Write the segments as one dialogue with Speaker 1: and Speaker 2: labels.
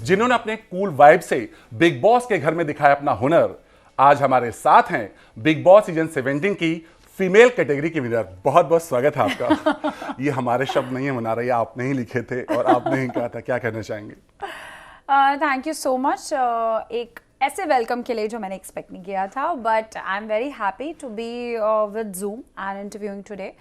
Speaker 1: जिन्होंने अपने cool vibe से बिग बॉस के घर में दिखाया अपना हुनर। आज हमारे साथ हैं बिग बॉस सीजन 17 की फीमेल कैटेगरी की विनर। बहुत बहुत स्वागत है आपका। ये हमारे शब्द नहीं है मुनारा, ये आपने ही लिखे थे और आपने ही कहा था। क्या कहना चाहेंगे?
Speaker 2: Thank you so much. एक ऐसे वेलकम के लिए जो मैंने एक्सपेक्ट नहीं किया था, but I am very happy to be with Zoom and interviewing today.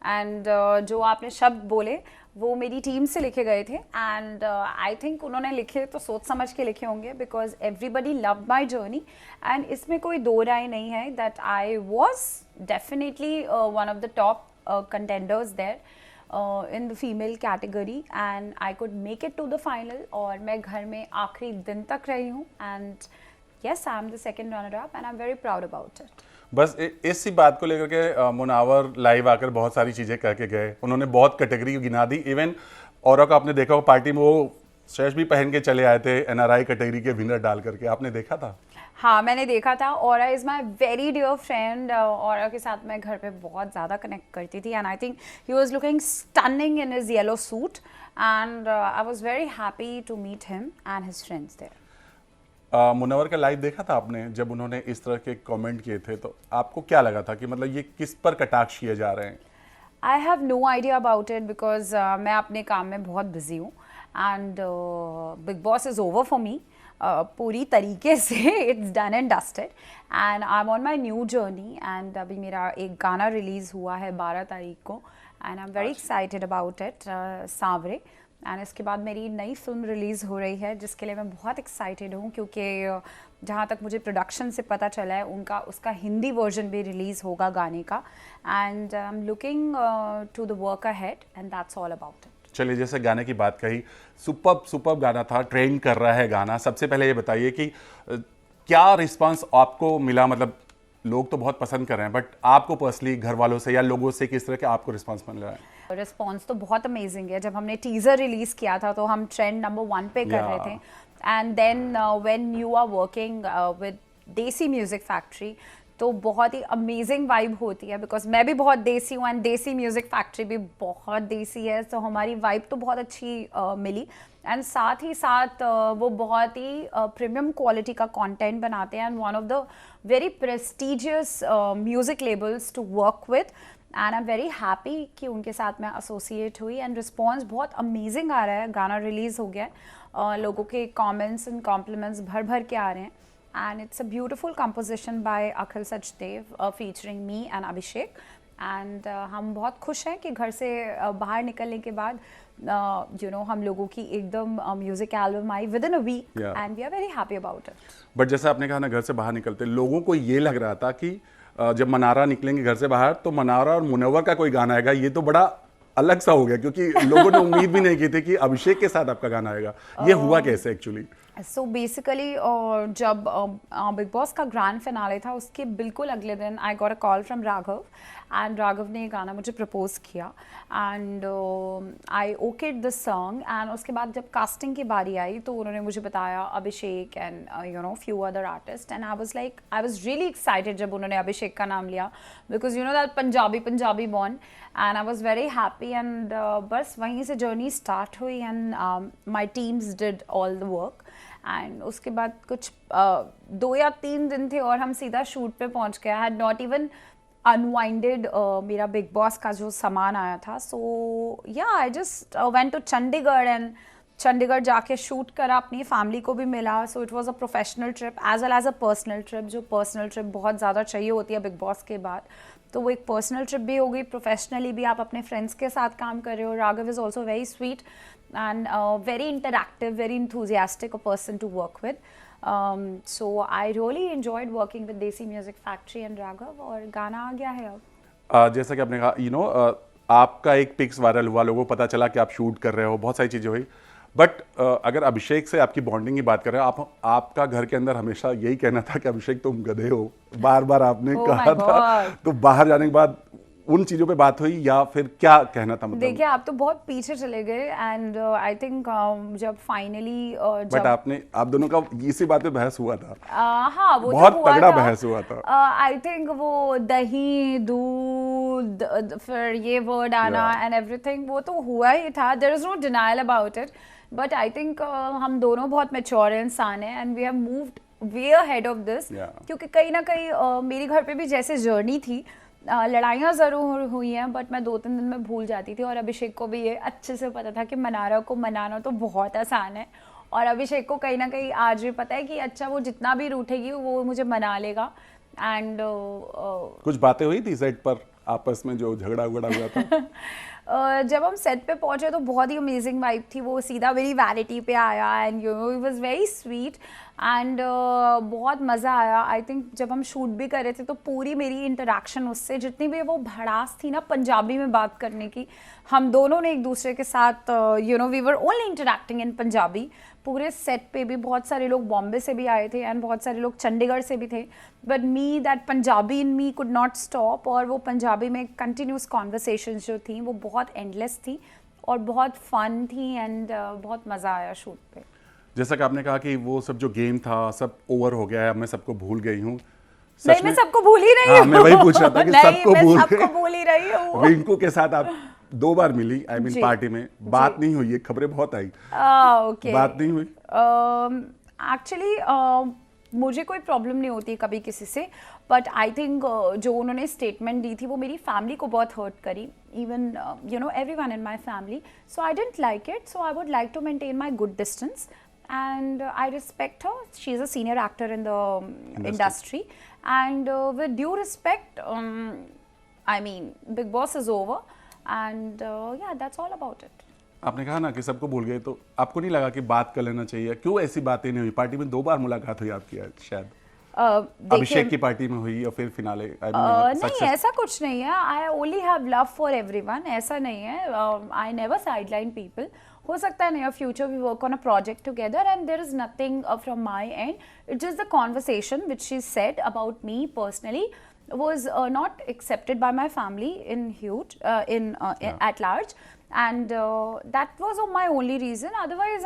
Speaker 2: And जो आपने शब्द बोले वो मेरी टीम से लिखे गए थे, एंड आई थिंक उन्होंने लिखे तो सोच समझ के लिखे होंगे, because everybody love my journey. And इसमें कोई दो राय नहीं है that I was definitely one of the top contenders there in the female category, and I could make it to the final और मैं घर में आखिरी दिन तक रही हूँ, and yes, I am the second runner up and I'm very proud about it.
Speaker 1: बस इसी बात को लेकर के मुनावर लाइव आकर बहुत सारी चीजें कह के गए। उन्होंने बहुत कैटेगरी गिना दी। इवन औरों का आपने देखा हो पार्टी में वो शर्ट भी पहन के चले आए थे एनआरआई कैटेगरी के विनर डाल करके, आपने देखा था?
Speaker 2: हाँ, मैंने देखा था। Aura is my very dear friend. Aura के साथ मैं घर पे बहुत ज़्यादा कनेक्ट करती थी, and I think he was looking stunning in his yellow suit, and I was very happy to meet him and his friends there.
Speaker 1: Munawar का लाइव देखा था आपने? जब उन्होंने इस तरह के कमेंट किए थे तो आपको क्या लगा था कि मतलब ये किस पर कटाक्ष किए जा रहे हैं?
Speaker 2: I have no idea about it, because मैं अपने काम में बहुत बिजी हूँ, and Bigg Boss is over for me पूरी तरीके से। It's done and dusted, and I am on my new journey. And अभी मेरा एक गाना रिलीज़ हुआ है 12 तारीख को, and I am very excited about it, Sanwer. And इसके बाद मेरी नई फिल्म रिलीज़ हो रही है, जिसके लिए मैं बहुत एक्साइटेड हूँ, क्योंकि जहाँ तक मुझे प्रोडक्शन से पता चला है उसका हिंदी वर्जन भी रिलीज़ होगा गाने का। And I am looking to the work ahead, and that's all about it.
Speaker 1: चलिए, जैसे गाने की बात कही, सुपर्ब गाना था, ट्रेंड कर रहा है गाना। सबसे पहले ये बताइए कि क्या रिस्पांस आपको मिला? मतलब लोग तो बहुत पसंद कर रहे हैं, बट आपको पर्सनली घर वालों से या लोगों से किस तरह के आपको रिस्पांस मिल रहा है?
Speaker 2: रिस्पॉन्स तो बहुत अमेजिंग है। जब हमने टीजर रिलीज किया था तो हम ट्रेंड नंबर 1 पे कर रहे थे, and then when you are working with Desi Music Factory तो बहुत ही अमेजिंग वाइब होती है, बिकॉज मैं भी बहुत देसी हूँ एंड देसी म्यूजिक फैक्ट्री भी बहुत देसी है, तो हमारी वाइब तो बहुत अच्छी मिली। एंड साथ ही साथ वो बहुत ही प्रीमियम क्वालिटी का कंटेंट बनाते हैं, and one of the very prestigious music labels to work with, and I am very happy कि उनके साथ मैं एसोसिएट हुई। एंड रिस्पॉन्स बहुत अमेजिंग आ रहा है। गाना रिलीज़ हो गया है, लोगों के कमेंट्स एंड कॉम्प्लीमेंट्स भर भर के आ रहे हैं, and it's a beautiful composition bye Akhil Sachdev featuring me and Abhishek. And हम बहुत खुश हैं कि घर से बाहर निकलने के बाद हम लोगों की एकदम म्यूजिक एल्बम आई within a week, and we are very happy about it.
Speaker 1: But जैसे आपने कहा ना, घर से बाहर निकलते लोगों को ये लग रहा था कि जब मनारा निकलेंगे घर से बाहर तो मनारा और मुनव्वर का कोई गाना आएगा। ये तो बड़ा अलग सा हो गया, क्योंकि लोगों ने उम्मीद भी नहीं की थी कि अभिषेक के साथ आपका गाना आएगा। ये हुआ कैसे एक्चुअली?
Speaker 2: सो बेसिकली जब बिग बॉस का ग्रैंड फिनाले था उसके बिल्कुल अगले दिन I got a call from Raghav, and Raghav ने ये गाना मुझे प्रपोज किया, and I okayed the song. And उसके बाद जब कास्टिंग की बारी आई तो उन्होंने मुझे बताया Abhishek and few other artist, and I was really excited जब उन्होंने अभिषेक का नाम लिया, because that Punjabi born, and I was very happy. And बस वहीं से जर्नी स्टार्ट हुई, and my teams did all the work. And उसके बाद कुछ 2 या 3 दिन थे और हम सीधा शूट पे पहुंच गए। आई हैड नॉट इवन अनवाइंडेड मेरा बिग बॉस का जो सामान आया था। सो या I just went to Chandigarh, and Chandigarh जाके शूट करा, अपनी फैमिली को भी मिला। So it was a professional trip as well as a personal trip. जो पर्सनल ट्रिप बहुत ज़्यादा चाहिए होती है बिग बॉस के बाद, तो वो एक पर्सनल ट्रिप भी हो गई, प्रोफेशनली भी आप अपने फ्रेंड्स के साथ काम कर रहे हो। Raghav is also very sweet and very interactive, very enthusiastic a person to work with. So I really enjoyed working with Desi Music Factory and Raghav, और गाना आ गया है अब।
Speaker 1: जैसा कि आपने कहा, आपका एक पिक्स वायरल हुआ, लोगों को पता चला कि आप शूट कर रहे हो, बहुत सारी चीज़ें हुई। बट अगर अभिषेक से आपकी बॉन्डिंग की बात करें, आपका घर के अंदर हमेशा यही कहना था कि अभिषेक तुम गधे हो, बार बार आपने कहा था। तो बाहर जाने के बाद उन चीजों पे बात हुई या फिर क्या कहना था? मतलब
Speaker 2: देखिए, आप तो बहुत पीछे चले गए, एंड आई थिंक जब फाइनली
Speaker 1: बट आप दोनों का इसी बात पे बहस हुआ था।
Speaker 2: हाँ, वो
Speaker 1: बहुत
Speaker 2: तो हुआ
Speaker 1: तगड़ा
Speaker 2: था।
Speaker 1: बहस हुआ था।
Speaker 2: आई थिंक वो दही दूध फिर ये वर्ड आना एंड एवरीथिंग, वो तो हुआ ही था, there is no denial about it. But I think हम दोनों बहुत मैच्योर इंसान हैं and we have moved way ahead of this. क्योंकि कहीं ना कहीं मेरे घर पे भी जैसे जर्नी थी, लड़ाइयाँ ज़रूर हुई हैं, बट मैं 2-3 दिन में भूल जाती थी. और अभिषेक को भी ये अच्छे से पता था कि मनारा को मनाना तो बहुत आसान है. और अभिषेक को कहीं ना कहीं आज भी पता है कि अच्छा वो जितना भी रूठेगी वो मुझे मना लेगा. एंड
Speaker 1: कुछ बातें हुई थी सेट पर आपस में जो झगड़ा उगड़ा हुआ था?
Speaker 2: जब हम सेट पे पहुंचे तो बहुत ही अमेजिंग वाइब थी. वो सीधा मेरी वैनिटी पे आया and you know it was very sweet and बहुत मज़ा आया. आई थिंक जब हम शूट भी कर रहे थे तो पूरी मेरी इंटरेक्शन उससे, जितनी भी वो भड़ास थी ना पंजाबी में बात करने की, हम दोनों ने एक दूसरे के साथ you know we were only interacting in Punjabi. पूरे सेट पे भी बहुत सारे लोग बॉम्बे से भी आए थे एंड बहुत सारे लोग चंडीगढ़ से भी थे. But me that Punjabi in me could not stop. और वो पंजाबी में कंटिन्यूस कॉन्वर्सेशंस जो थी वो बहुत एंडलेस थी और बहुत फन थी एंड बहुत मज़ा आया शूट पे.
Speaker 1: जैसा कि आपने कहा कि वो सब जो गेम था सब ओवर हो गया है, अब मैं सबको भूल गई हूँ.
Speaker 2: नहीं, मैं सबको भूल ही रही हूँ.
Speaker 1: मैं वही पूछ रहा था कि सबको
Speaker 2: भूल ही रही हूँ.
Speaker 1: रिंकू के साथ आप 2 बार मिली, आई मीन पार्टी में बात नहीं हुई है, खबरें बहुत आई.
Speaker 2: ओके,
Speaker 1: बात नहीं हुई.
Speaker 2: एक्चुअली मुझे कोई प्रॉब्लम नहीं होती कभी किसी से, बट आई थिंक जो उन्होंने स्टेटमेंट दी थी वो मेरी फैमिली को बहुत हर्ट करी. Even you know everyone in my family. So I didn't like it. So I would like to maintain my good distance and I respect her. She is a senior actor in the industry and with due respect, I mean Big Boss is over and yeah, that's all about it.
Speaker 1: आपने कहा ना कि सबको भूल गए, तो आपको नहीं लगा कि बात कर लेना चाहिए? क्यों ऐसी बातें नहीं हुई? पार्टी में 2 बार मुलाकात हुई आपकी शायद. अभिषेक की पार्टी में हुई और फिर फिनाले.
Speaker 2: नहीं, ऐसा कुछ नहीं है. I only have love for everyone. ऐसा नहीं है. I never sideline people. हो सकता है near future we work on a project together and there is nothing from my end. It's just the conversation which she said about me personally was not accepted by my family in huge at large and that was my only reason. Otherwise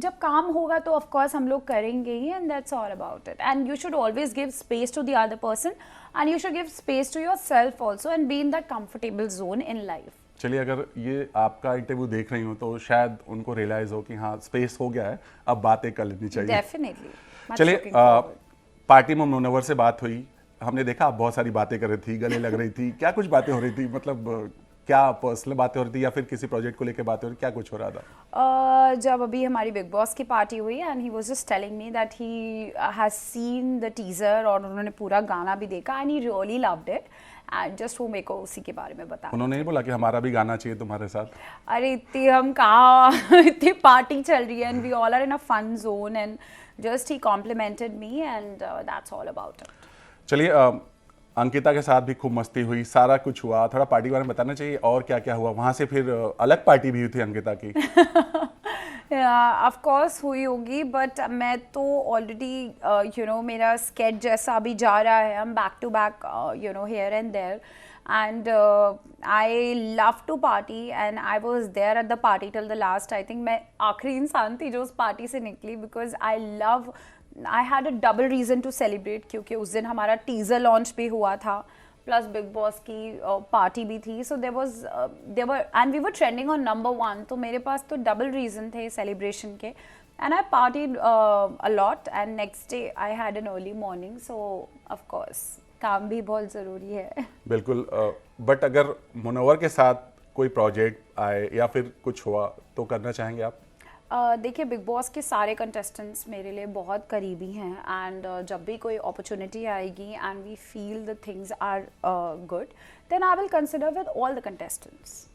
Speaker 2: जब काम होगा तो of course हम लोग करेंगे ही and that's all about it. And you should always give space to the other person and you should give space to yourself also and be in that comfortable zone in life.
Speaker 1: चलिए, अगर ये आपका interview देख रही हूँ तो शायद उनको रियलाइज हो कि हाँ स्पेस हो गया है, अब बातें कर लेनी चाहिए.
Speaker 2: डेफिनेटली.
Speaker 1: चलिए, पार्टी में मुनव्वर से बात हुई, हमने देखा आप बहुत सारी बातें कर रही थी, गले लग रही थी. क्या कुछ बातें हो रही थी? मतलब क्या पर्सनल बातें हो रही थी या फिर किसी प्रोजेक्ट को लेकर बातें हो रही, क्या कुछ हो रहा था?
Speaker 2: जब अभी हमारी बिग बॉस की पार्टी हुई and he was just telling me that he has seen the teaser और उन्होंने पूरा गाना भी देखा and he really loved it and just वो मेरे को उसी के बारे में बताया.
Speaker 1: उन्होंने नहीं बोला कि हमारा भी गाना चाहिए तुम्हारे साथ?
Speaker 2: अरे इतनी हम कहाँ इतनी पार्टी चल रही है and we all are in a fun zone and just he complimented me and that's all about it.
Speaker 1: चलिए, अंकिता के साथ भी खूब मस्ती हुई, सारा कुछ हुआ, थोड़ा पार्टी के बारे में बताना चाहिए और क्या क्या हुआ वहाँ से? फिर अलग पार्टी भी हुई थी अंकिता की.
Speaker 2: ऑफ कोर्स हुई होगी बट मैं तो ऑलरेडी यू नो मेरा स्केच जैसा अभी जा रहा है. I am back to back you know here and there and I love to party and I was there at the party till the last. I think मैं आखिरी इंसान थी जो उस पार्टी से निकली because I had a double reason to celebrate क्योंकि उस दिन हमारा टीजर लॉन्च भी हुआ था प्लस बिग बॉस की पार्टी भी थी. सो there were and we were trending on number 1. तो मेरे पास तो डबल रीजन थे सेलिब्रेशन के and I partied a lot and next day I had an early morning. So of course काम भी बहुत ज़रूरी है.
Speaker 1: बिल्कुल. बट अगर मुनव्वर के साथ कोई प्रोजेक्ट आए या फिर कुछ हुआ तो करना चाहेंगे आप?
Speaker 2: देखिए, बिग बॉस के सारे कंटेस्टेंट्स मेरे लिए बहुत करीबी हैं एंड जब भी कोई अपॉर्चुनिटी आएगी and we feel the things are good then I will consider with all the contestants.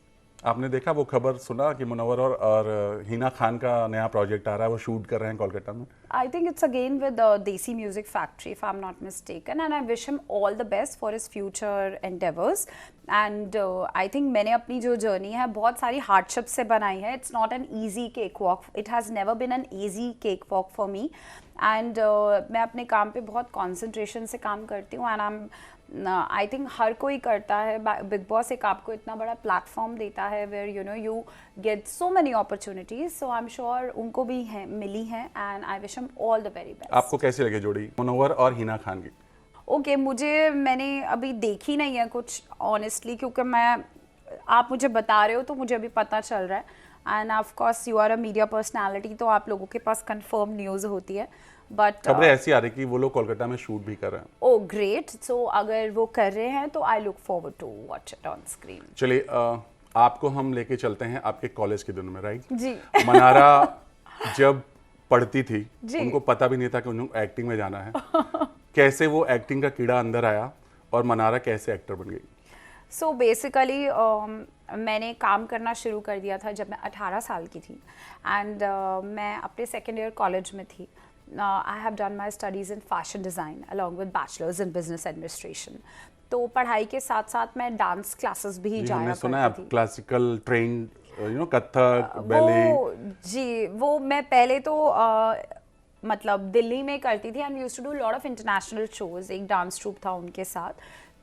Speaker 1: आपने देखा वो खबर सुना कि मुनव्वर और हिना खान का नया प्रोजेक्ट आ रहा है, वो शूट कर रहे हैं कोलकाता में?
Speaker 2: I think it's again with the Desi Music Factory, if I'm not mistaken, and I wish him all the best for his future endeavors. And I think मैंने अपनी जो journey है बहुत सारी hardships से बनाई है. It's not an easy cakewalk. It has never been an easy cakewalk for me. And मैं अपने काम पे बहुत concentration से काम करती हूँ and I think हर कोई करता है. बिग बॉस एक आपको इतना बड़ा प्लेटफॉर्म देता है where you know you get so many opportunities. So I'm sure उनको भी मिली हैं and I wish him all the very best.
Speaker 1: आपको कैसी लगी जोड़ी मुनव्वर और हिना खान की?
Speaker 2: ओके मैंने अभी देखी नहीं है कुछ ऑनेस्टली, क्योंकि आप मुझे बता रहे हो तो मुझे अभी पता चल रहा है, and of course you are a media personality, तो आप लोगों के पास कंफर्म न्यूज़ होती है, बट
Speaker 1: खबरें ऐसी आ रही कि वो लोग कोलकाता में शूट भी कर रहे हैं।
Speaker 2: ओ ग्रेट, सो अगर वो कर रहे हैं तो I look forward to watch it on screen.
Speaker 1: चलिए आपको हम लेके चलते हैं आपके कॉलेज के दिनों में, राइट?
Speaker 2: जी
Speaker 1: मनारा जब पढ़ती थी
Speaker 2: जी।
Speaker 1: उनको पता भी नहीं था कि उन्हें एक्टिंग में जाना है। कैसे वो एक्टिंग का कीड़ा अंदर आया और मनारा कैसे एक्टर बन गई?
Speaker 2: सो बेसिकली मैंने काम करना शुरू कर दिया था जब मैं 18 साल की थी, एंड मैं अपने सेकेंड ईयर कॉलेज में थी। I have done my studies in fashion design along with bachelors in business administration. तो पढ़ाई के साथ साथ मैं डांस क्लासेस भी
Speaker 1: जी,
Speaker 2: जाया
Speaker 1: हमने सुना है
Speaker 2: करती
Speaker 1: आप
Speaker 2: थी।
Speaker 1: Classical train, Kathak, ballet.
Speaker 2: वो जी, वो मैं पहले तो मतलब दिल्ली में करती थी, and used to do lot of international shows. एक डांस ट्रूप था उनके साथ,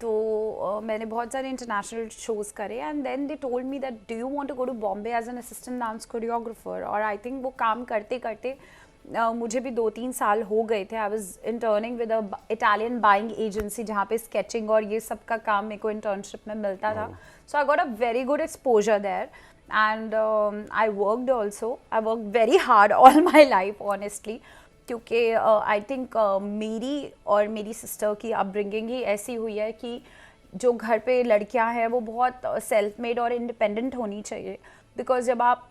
Speaker 2: तो मैंने बहुत सारे इंटरनेशनल शोज करे, and then they told me that do you want to go to Bombay as an assistant dance choreographer. और आई थिंक वो काम करते करते मुझे भी 2-3 साल हो गए थे। I was interning with a Italian buying agency, जहाँ पे स्केचिंग और ये सब का काम मेरे को इंटर्नशिप में मिलता था। So I got a very good exposure there, and I worked also. I worked very hard all my life, honestly, क्योंकि आई थिंक मेरी और मेरी सिस्टर की अपब्रिंगिंग ही ऐसी हुई है कि जो घर पे लड़कियां हैं वो बहुत सेल्फ मेड और इंडिपेंडेंट होनी चाहिए। बिकॉज जब आप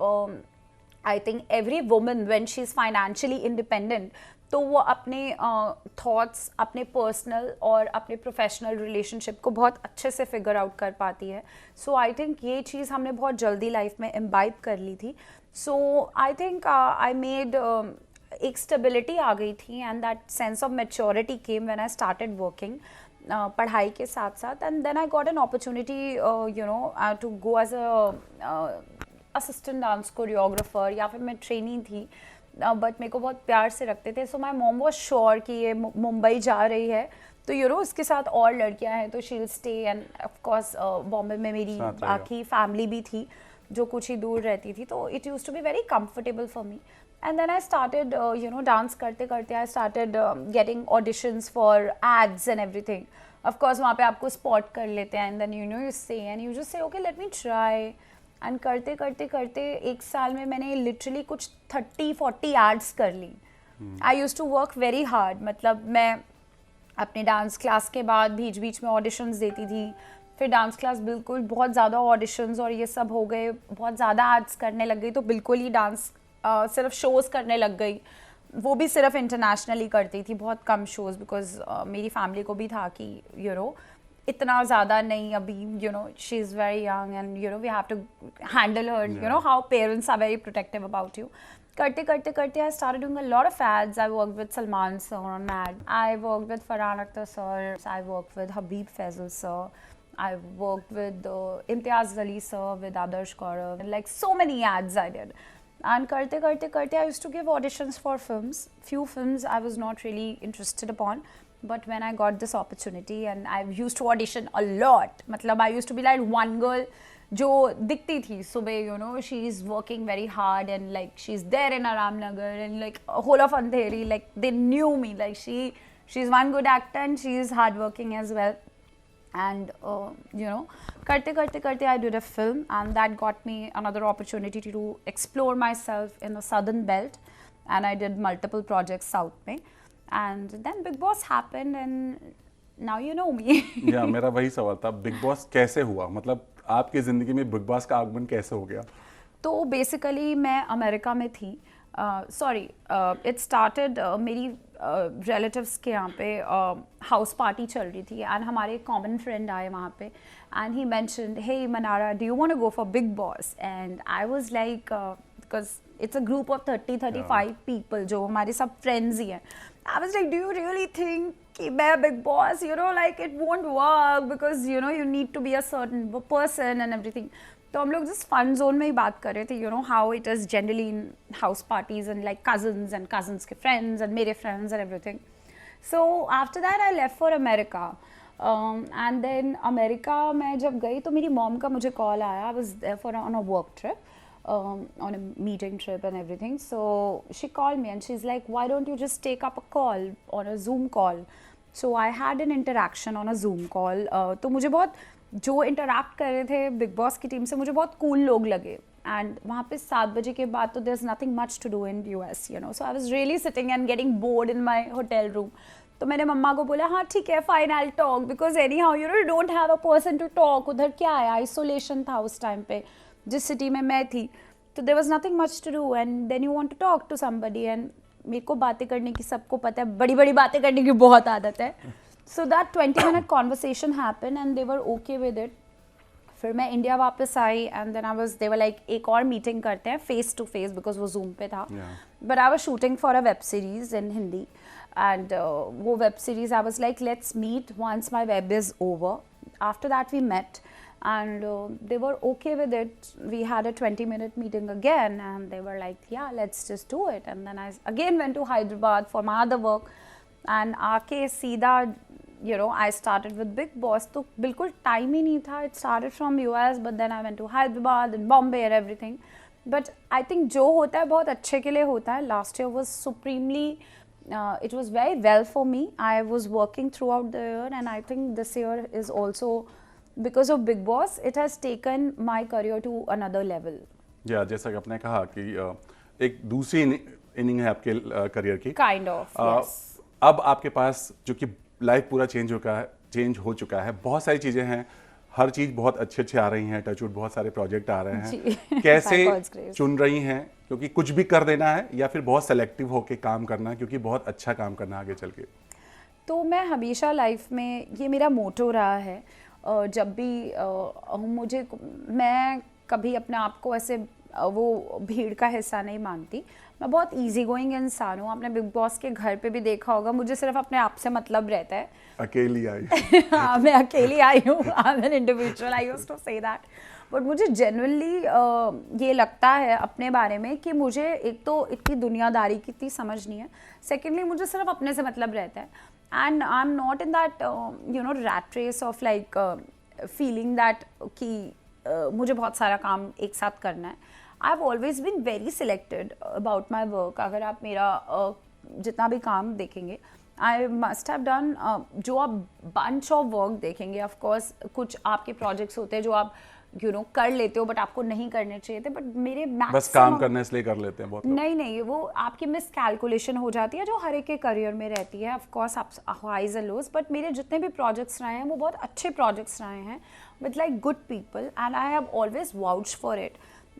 Speaker 2: I think every woman when she is financially independent, तो वो अपने थॉट्स, अपने पर्सनल और अपने प्रोफेशनल रिलेशनशिप को बहुत अच्छे से फिगर आउट कर पाती है। सो आई थिंक ये चीज़ हमने बहुत जल्दी लाइफ में इम्बाइब कर ली थी। So I think I made एक स्टेबिलिटी आ गई थी, and that sense of maturity came when I started working पढ़ाई के साथ साथ। And then I got an opportunity to go as a assistant dance choreographer, या फिर मैं ट्रेनी थी, बट मेरे को बहुत प्यार से रखते थे। सो माई मॉम वॉज श्योर कि ये मुंबई जा रही है तो उसके साथ और लड़कियां हैं तो she will stay, and of course Bombay में मेरी बाकी फैमिली भी थी जो कुछ ही दूर रहती थी, तो it used to be very comfortable for me. And then I started dance करते करते I started getting auditions for ads and everything. Of course वहाँ पे आपको स्पॉट कर लेते हैं, and then you say and you just say okay let me try. And करते करते करते एक साल में मैंने लिटरली कुछ 30-40 एड्स कर ली। I used to work very hard, मतलब मैं अपने डांस क्लास के बाद बीच बीच में ऑडिशंस देती थी, फिर डांस क्लास बिल्कुल बहुत ज़्यादा ऑडिशंस और ये सब हो गए, बहुत ज़्यादा एड्स करने लग गई, तो बिल्कुल ही डांस सिर्फ शोज़ करने लग गई। वो भी सिर्फ इंटरनेशनली करती थी, बहुत कम शोज़, बिकॉज मेरी फैमिली को भी था कि इतना ज़्यादा नहीं अभी, she is very young and we have to handle her, how parents are very protective about you. करते करते करते I started doing a lot of ads. I work with Salman sir on ad, I work with Farhan Akhtar sir, I work with Habib Faisal sir, I worked with Imtiaz Ali sir, with Adarsh Gaurav, like so many ads I did. And karte I used to give auditions for films. Few films I was not really interested upon, but when I got this opportunity, and I used to audition a lot. मतलब I used to be like one girl जो दिखती थी सुबह, she is working very hard and like she's there in Aramnagar and like whole of Andheri, like they knew me, like she's one good actor and she is hardworking as well. And karte I did a film, and that got me another opportunity to explore myself in the southern belt, and I did multiple projects south mein, and then Big Boss happened and now you know me.
Speaker 1: या मेरा वही सवाल था, big boss कैसे हुआ, मतलब आपकी ज़िंदगी में बिग बॉस का आगमन कैसे हो गया?
Speaker 2: तो बेसिकली मैं अमेरिका में थी, इट स्टार्टेड मेरी रिलेटिव्स के यहाँ पे हाउस पार्टी चल रही थी, एंड हमारे एक कॉमन फ्रेंड आए वहाँ पे, and he mentioned, hey Manara, do you want to go for Bigg Boss? And I was like, because it's a group of 30-35 people जो हमारे सब फ्रेंड्स ही हैं। I was like, do you really think कि मैं Bigg Boss, like it won't work because you need to be a certain person and everything. तो हम लोग जस्ट फन जोन में ही बात कर रहे थे, how it is generally in house parties and like cousins के फ्रेंड्स एंड मेरे friends and everything. So after that I left for America, and then America में जब गई तो मेरी मॉम का मुझे कॉल आया। I was there for on a work trip, on a meeting trip and everything. So she called me and she's like, why don't you just take up a call on a Zoom call? So I had an interaction on a Zoom call. तो मुझे बहुत जो interact कर रहे थे big boss की team से मुझे बहुत कूल लोग लगे. एंड वहाँ पे 7 बजे के बाद तो there is nothing much to do in US, you know. So I was really sitting and getting bored in my hotel room. तो मैंने मम्मा को बोला हाँ ठीक है fine I will talk, because anyhow you know don't have a person to talk. उधर क्या है, आइसोलेशन था उस टाइम पे जिस सिटी में मैं थी. तो there was nothing much to do and then you want to talk to somebody. And मेरे को बातें करने की, सबको पता है, बड़ी बड़ी बातें करने की बहुत आदत है. So that 20-minute conversation happen and they were okay with it. फिर मैं इंडिया वापस आई and then I was, they were like एक और मीटिंग करते हैं फेस टू फेस, बिकॉज वो जूम पे था. But I was shooting for a web series in Hindi. And वो web series, I was like, let's meet once my web is over. After that we met and they were okay with it. We had a 20-minute meeting again and they were like, yeah, let's just do it. And then I again went to Hyderabad for my other work and आके सीधा, you know, I started with Big Boss. तो बिल्कुल time ही नहीं था. It started from US but then I went to Hyderabad and Bombay and everything. But I think जो होता है बहुत अच्छे के लिए होता है. Last year was supremely it was very well for me. I was working throughout the year and I think this year is also because of Big Boss, it has taken my career to another level.
Speaker 1: जैसा कि आपने कहा कि एक दूसरी inning है आपके career की.
Speaker 2: Kind of, yes.
Speaker 1: अब आपके पास जो कि लाइफ पूरा चेंज हो चुका है, बहुत सारी चीजें हैं, हर चीज बहुत अच्छे आ रही हैं, टचवुड बहुत सारे प्रोजेक्ट आ रहे हैं. कैसे चुन रही हैं, क्योंकि कुछ भी कर देना है या फिर बहुत सेलेक्टिव होके काम करना है, क्योंकि बहुत अच्छा काम करना है आगे चल के?
Speaker 2: तो मैं हमेशा लाइफ में, ये मेरा मोटो रहा है. जब भी मैं कभी अपने आप को ऐसे वो भीड़ का हिस्सा नहीं मानती. मैं बहुत इजी गोइंग इंसान हूँ. आपने बिग बॉस के घर पे भी देखा होगा, मुझे सिर्फ अपने आप से मतलब रहता है.
Speaker 1: अकेली आई.
Speaker 2: हाँ, मैं अकेली आई हूँ. I am an individual, I used to say that. But मुझे जनरली ये लगता है अपने बारे में कि मुझे एक तो इतनी दुनियादारी की इतनी समझ नहीं है. सेकेंडली मुझे सिर्फ अपने से मतलब रहता है. And I am not in that you know rat race of like feeling that कि मुझे बहुत सारा काम एक साथ करना है. I have always been very selected about my work. अगर आप मेरा जितना भी काम देखेंगे, आई मस्ट हैव डन, जो आप बंच ऑफ वर्क देखेंगे, ऑफ कोर्स कुछ आपके प्रोजेक्ट्स होते हैं जो आप यू नो कर लेते हो बट आपको नहीं करने चाहिए थे. बट मेरे
Speaker 1: बस काम करने इसलिए कर लेते हैं बहुत लोग.
Speaker 2: नहीं, वो आपकी मिस कैलकुलेशन हो जाती है जो हर एक के करियर में रहती है. ऑफ कोर्स आप हाइज एंड लोज, बट मेरे जितने भी प्रोजेक्ट्स रहे हैं वो बहुत अच्छे प्रोजेक्ट्स रहे हैं with like good people and I have always vouched for it.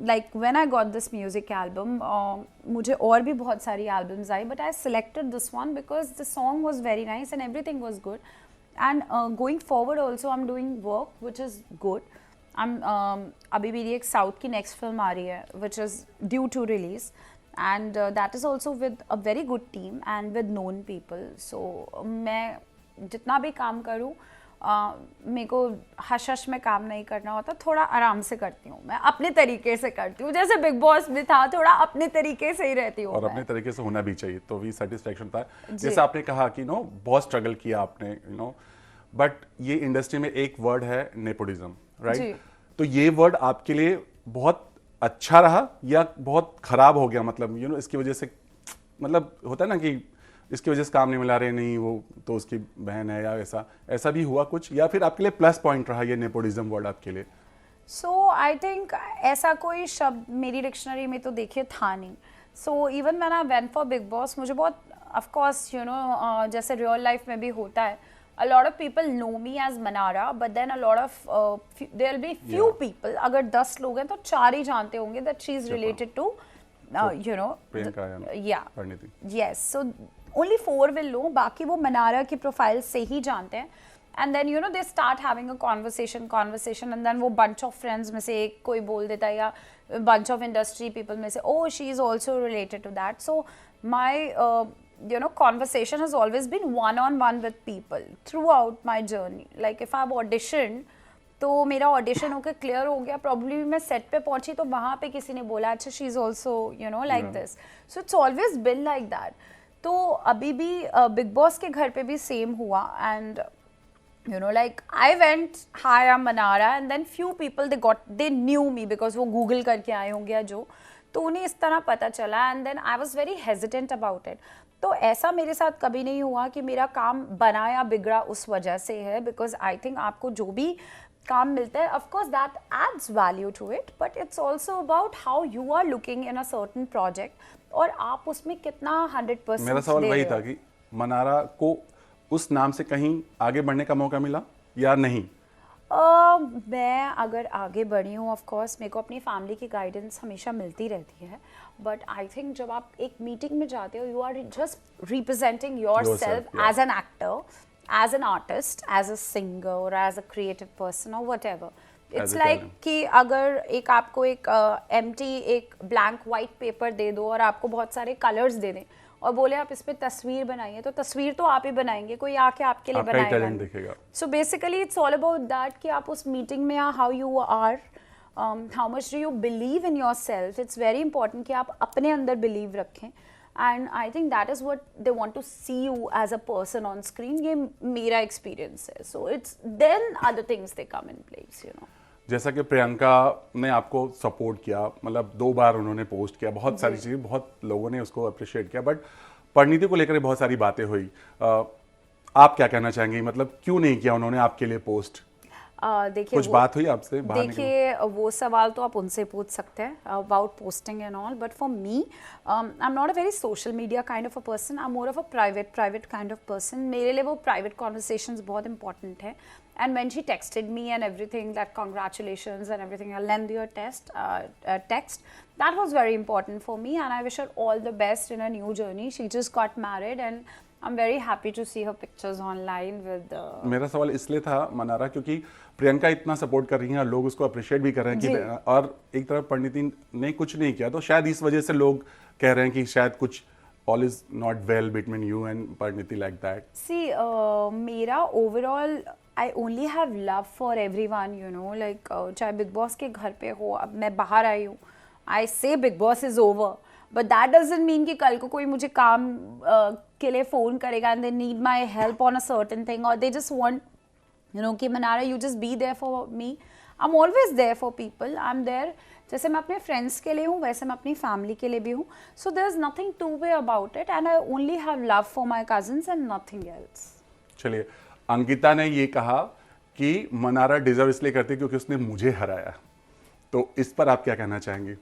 Speaker 2: Like when I got this music album, मुझे और भी बहुत सारी albums I, but I selected this one because the song was very nice and everything was good. And going forward also I'm doing work which is good. अभी मेरी एक south की next film आ रही है which is due to release and that is also with a very good team and with known people. So मैं जितना भी काम करूँ, मेरे को हश में काम नहीं करना होता. थोड़ा आराम से करती हूँ, मैं अपने तरीके से करती हूँ. जैसे बिग बॉस में था, थोड़ा अपने तरीके से ही रहती हूँ.
Speaker 1: और अपने तरीके से होना भी चाहिए, तो भी सेटिस्फेक्शन था. जैसे आपने कहा कि नो बहुत स्ट्रगल किया आपने, यू नो, बट ये इंडस्ट्री में एक वर्ड है नेपोटिज्म, राइट? तो ये वर्ड आपके लिए बहुत अच्छा रहा या बहुत खराब हो गया? मतलब यू नो इसकी वजह से, मतलब होता है ना कि इसकी वजह से काम नहीं मिला रहे, नहीं वो तो उसकी बहन है या ऐसा भी हुआ कुछ, या फिर आपके लिए प्लस पॉइंट रहा ये नेपोटिज्म वर्ड आपके लिए?
Speaker 2: सो आई थिंक ऐसा कोई शब्द मेरी डिक्शनरी में तो देखिए था नहीं. So even when I went for Bigg boss, मुझे बहुत ऑफ कोर्स यू नो जैसे रियल लाइफ में भी होता है, a lot of people know me as Manara, but then a lot of there'll be few people. अगर 10 लोग हैं तो 4 ही जानते होंगे that she is related to you know
Speaker 1: Priyanka.
Speaker 2: Yes, so only 4 will know. बाकी वो Manara की profile से ही जानते हैं. And then you know they start having a conversation and then वो bunch of friends में से एक कोई बोल देता है, या bunch of industry people में से oh she is also related to that. So my you know conversation has always been one-on-one with people throughout my journey. Like if I've auditioned, तो मेरा ऑडिशन होकर क्लियर हो गया, probably मैं set पे पहुंची तो वहाँ पे किसी ने बोला अच्छा she is also you know like this. So it's always been like that. तो अभी भी बिग बॉस के घर पे भी सेम हुआ. And you know like I went hi I'm Manara and then few people they knew me because वो Google करके आए होंगे या जो, तो उन्हें इस तरह पता चला. And then I was very hesitant about it. तो ऐसा मेरे साथ कभी नहीं हुआ कि मेरा काम बना या बिगड़ा उस वजह से है, बिकॉज आई थिंक आपको जो भी काम मिलता है, of course that adds value to it, but it's also about how you are looking in a certain project और आप उसमें कितना 100%
Speaker 1: मेरा सवाल
Speaker 2: दे
Speaker 1: वही
Speaker 2: रहे
Speaker 1: था
Speaker 2: हो।
Speaker 1: कि मनारा को उस नाम से कहीं आगे बढ़ने का मौका मिला या नहीं?
Speaker 2: मैं अगर आगे बढ़ी हूँ, ऑफ कोर्स मेरे को अपनी फैमिली की गाइडेंस हमेशा मिलती रहती है, बट आई थिंक जब आप एक मीटिंग में जाते हो, you are just representing yourself
Speaker 1: yeah.
Speaker 2: As an actor, as an artist, as a singer और एज अ क्रिएटिव पर्सन और whatever. It's
Speaker 1: a
Speaker 2: like
Speaker 1: talent.
Speaker 2: कि अगर एक आपको एक एम्प्टी एक ब्लैंक वाइट पेपर दे दो और आपको बहुत सारे कलर्स दे दें और बोले आप इस पे तस्वीर बनाइए, तो तस्वीर तो आप ही बनाएंगे, कोई आके आपके लिए
Speaker 1: आपका ही
Speaker 2: बनाएगा
Speaker 1: टैलेंट
Speaker 2: नहीं।
Speaker 1: दिखेगा।
Speaker 2: So basically it's all about that कि आप उस मीटिंग में how you are, how much do you believe in yourself. It's very important कि आप अपने अंदर बिलीव रखें, and I think that is what they want to see you as a person on screen. ये मेरा experience है। So it's then other things they come in place, you know.
Speaker 1: जैसा कि प्रियंका ने आपको सपोर्ट किया, मतलब 2 बार उन्होंने पोस्ट किया, बहुत सारी चीज़ें, बहुत लोगों ने उसको अप्रिशिएट किया, बट परिणीति को लेकर बहुत सारी बातें हुई। आप क्या कहना चाहेंगे, मतलब क्यों नहीं किया उन्होंने आपके लिए पोस्ट?
Speaker 2: देखिए
Speaker 1: कुछ बात हुई आपसे बाहर निकलने?
Speaker 2: देखिए वो सवाल तो आप उनसे पूछ सकते हैं about posting and all, but for me I am not a very social media kind of a person, I am more of a private kind of person. मेरे लिए वो प्राइवेट कॉन्वर्सेशंस बहुत इंपॉर्टेंट है, and when she texted me and everything that congratulations and everything, I lend your text that was very important for me, and I wish her all the best in her new journey. She just got married and I'm very happy to see her pictures online with
Speaker 1: मेरा सवाल इसलिए था मनारा, क्योंकि प्रियंका इतना support कर रही हैं और लोग उसको अप्रिशिएट भी कर रहे हैं
Speaker 2: जी।
Speaker 1: कि, और एक तरफ परिणीति ने कुछ नहीं किया, तो शायद इस वजह से लोग कह रहे हैं कि शायद कुछ all is not well between you and Parineeti like that.
Speaker 2: See, मेरा overall I only have love for everyone, you know, like चाहे बिग बॉस के घर पे हो, अब मैं बाहर आई हूँ, I say big boss is over, but that doesn't mean कि कल को कोई मुझे काम के लिए फ़ोन करेगा and they need my help on a certain thing, or they just want, you know, कि Mannara you just be there for me. I'm always there for people. I'm there. जैसे मैं अपने फ्रेंड्स के लिए हूँ, वैसे मैं अपनी फैमिली के लिए भी हूँ. So there's nothing two way about it, and I only have love for my cousins and nothing else.
Speaker 1: चलिए, अंकिता ने ये कहा कि मनारा डिजर्व इसलिए करती है क्योंकि उसने मुझे हराया, तो इस पर आप क्या कहना चाहेंगे?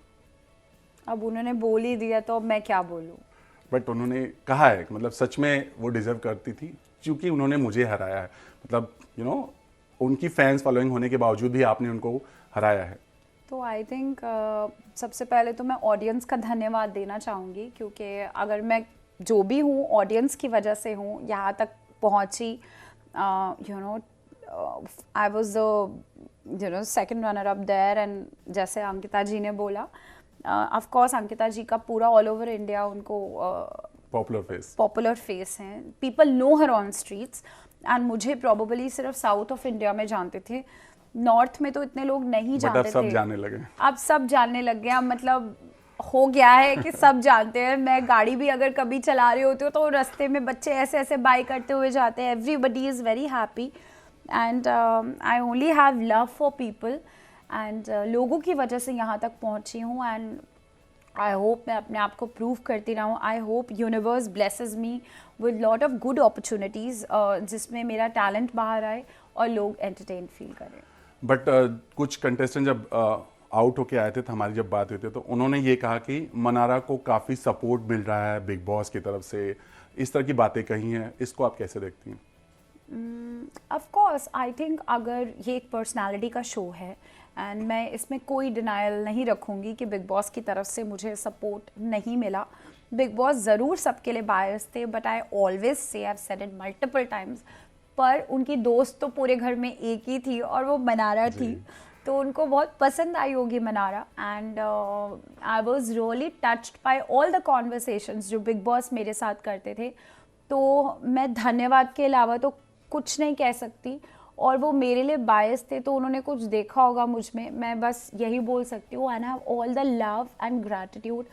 Speaker 2: अब उन्होंने बोल ही दिया तो अब मैं क्या बोलूँ?
Speaker 1: बट उन्होंने कहा है, मतलब सच में वो डिजर्व करती थी क्योंकि उन्होंने मुझे हराया है, मतलब यू नो उनकी फैंस फॉलोइंग होने के बावजूद भी आपने उनको हराया है।
Speaker 2: तो आई थिंक सबसे पहले तो मैं ऑडियंस का धन्यवाद देना चाहूँगी, क्योंकि अगर मैं जो भी हूँ ऑडियंस की वजह से हूँ, यहाँ तक पहुँची, you know I was the you know second runner up there, and जैसे अंकिता जी ने बोला, ऑफ कोर्स अंकिता जी का पूरा ऑल ओवर इंडिया उनको पॉपुलर फेस हैं, people know her on streets, and मुझे प्रोबेबली सिर्फ साउथ ऑफ इंडिया में जानते थे, नॉर्थ में तो इतने लोग नहीं जानते थे।
Speaker 1: अब सब जानने लगे,
Speaker 2: अब सब जानने लग गए, अब मतलब हो गया है कि सब जानते हैं। मैं गाड़ी भी अगर कभी चला रही होती हूँ तो रास्ते में बच्चे ऐसे ऐसे बाय करते हुए जाते हैं, everybody is very happy, and I only have love for people, and लोगों की वजह से यहाँ तक पहुँची हूँ, एंड आई होप मैं अपने आप को प्रूव करती रहूँ। I hope universe blesses me with lot of good opportunities, जिसमें मेरा टैलेंट बाहर आए और लोग एंटरटेन फील करें।
Speaker 1: बट कुछ कंटेस्टेंट जब आउट होके आए थे तो हमारी जब बात हुई थी तो उन्होंने ये कहा कि मनारा को काफ़ी सपोर्ट मिल रहा है बिग बॉस की तरफ से, इस तरह की बातें कही हैं, इसको आप कैसे देखती हैं?
Speaker 2: ऑफ कोर्स आई थिंक अगर ये एक पर्सनालिटी का शो है, एंड मैं इसमें कोई डिनाइल नहीं रखूँगी कि बिग बॉस की तरफ से मुझे सपोर्ट नहीं मिला। बिग बॉस ज़रूर सबके लिए बायस थे, but I always say, I have said it multiple times, पर उनकी दोस्त तो पूरे घर में एक ही थी और वो मनारा थी, तो उनको बहुत पसंद आई होगी Mannara, and I was really touched bye all the conversations जो बिग बॉस मेरे साथ करते थे। तो मैं धन्यवाद के अलावा तो कुछ नहीं कह सकती, और वो मेरे लिए बायस थे तो उन्होंने कुछ देखा होगा मुझ में, मैं बस यही बोल सकती हूँ, and have all the love and gratitude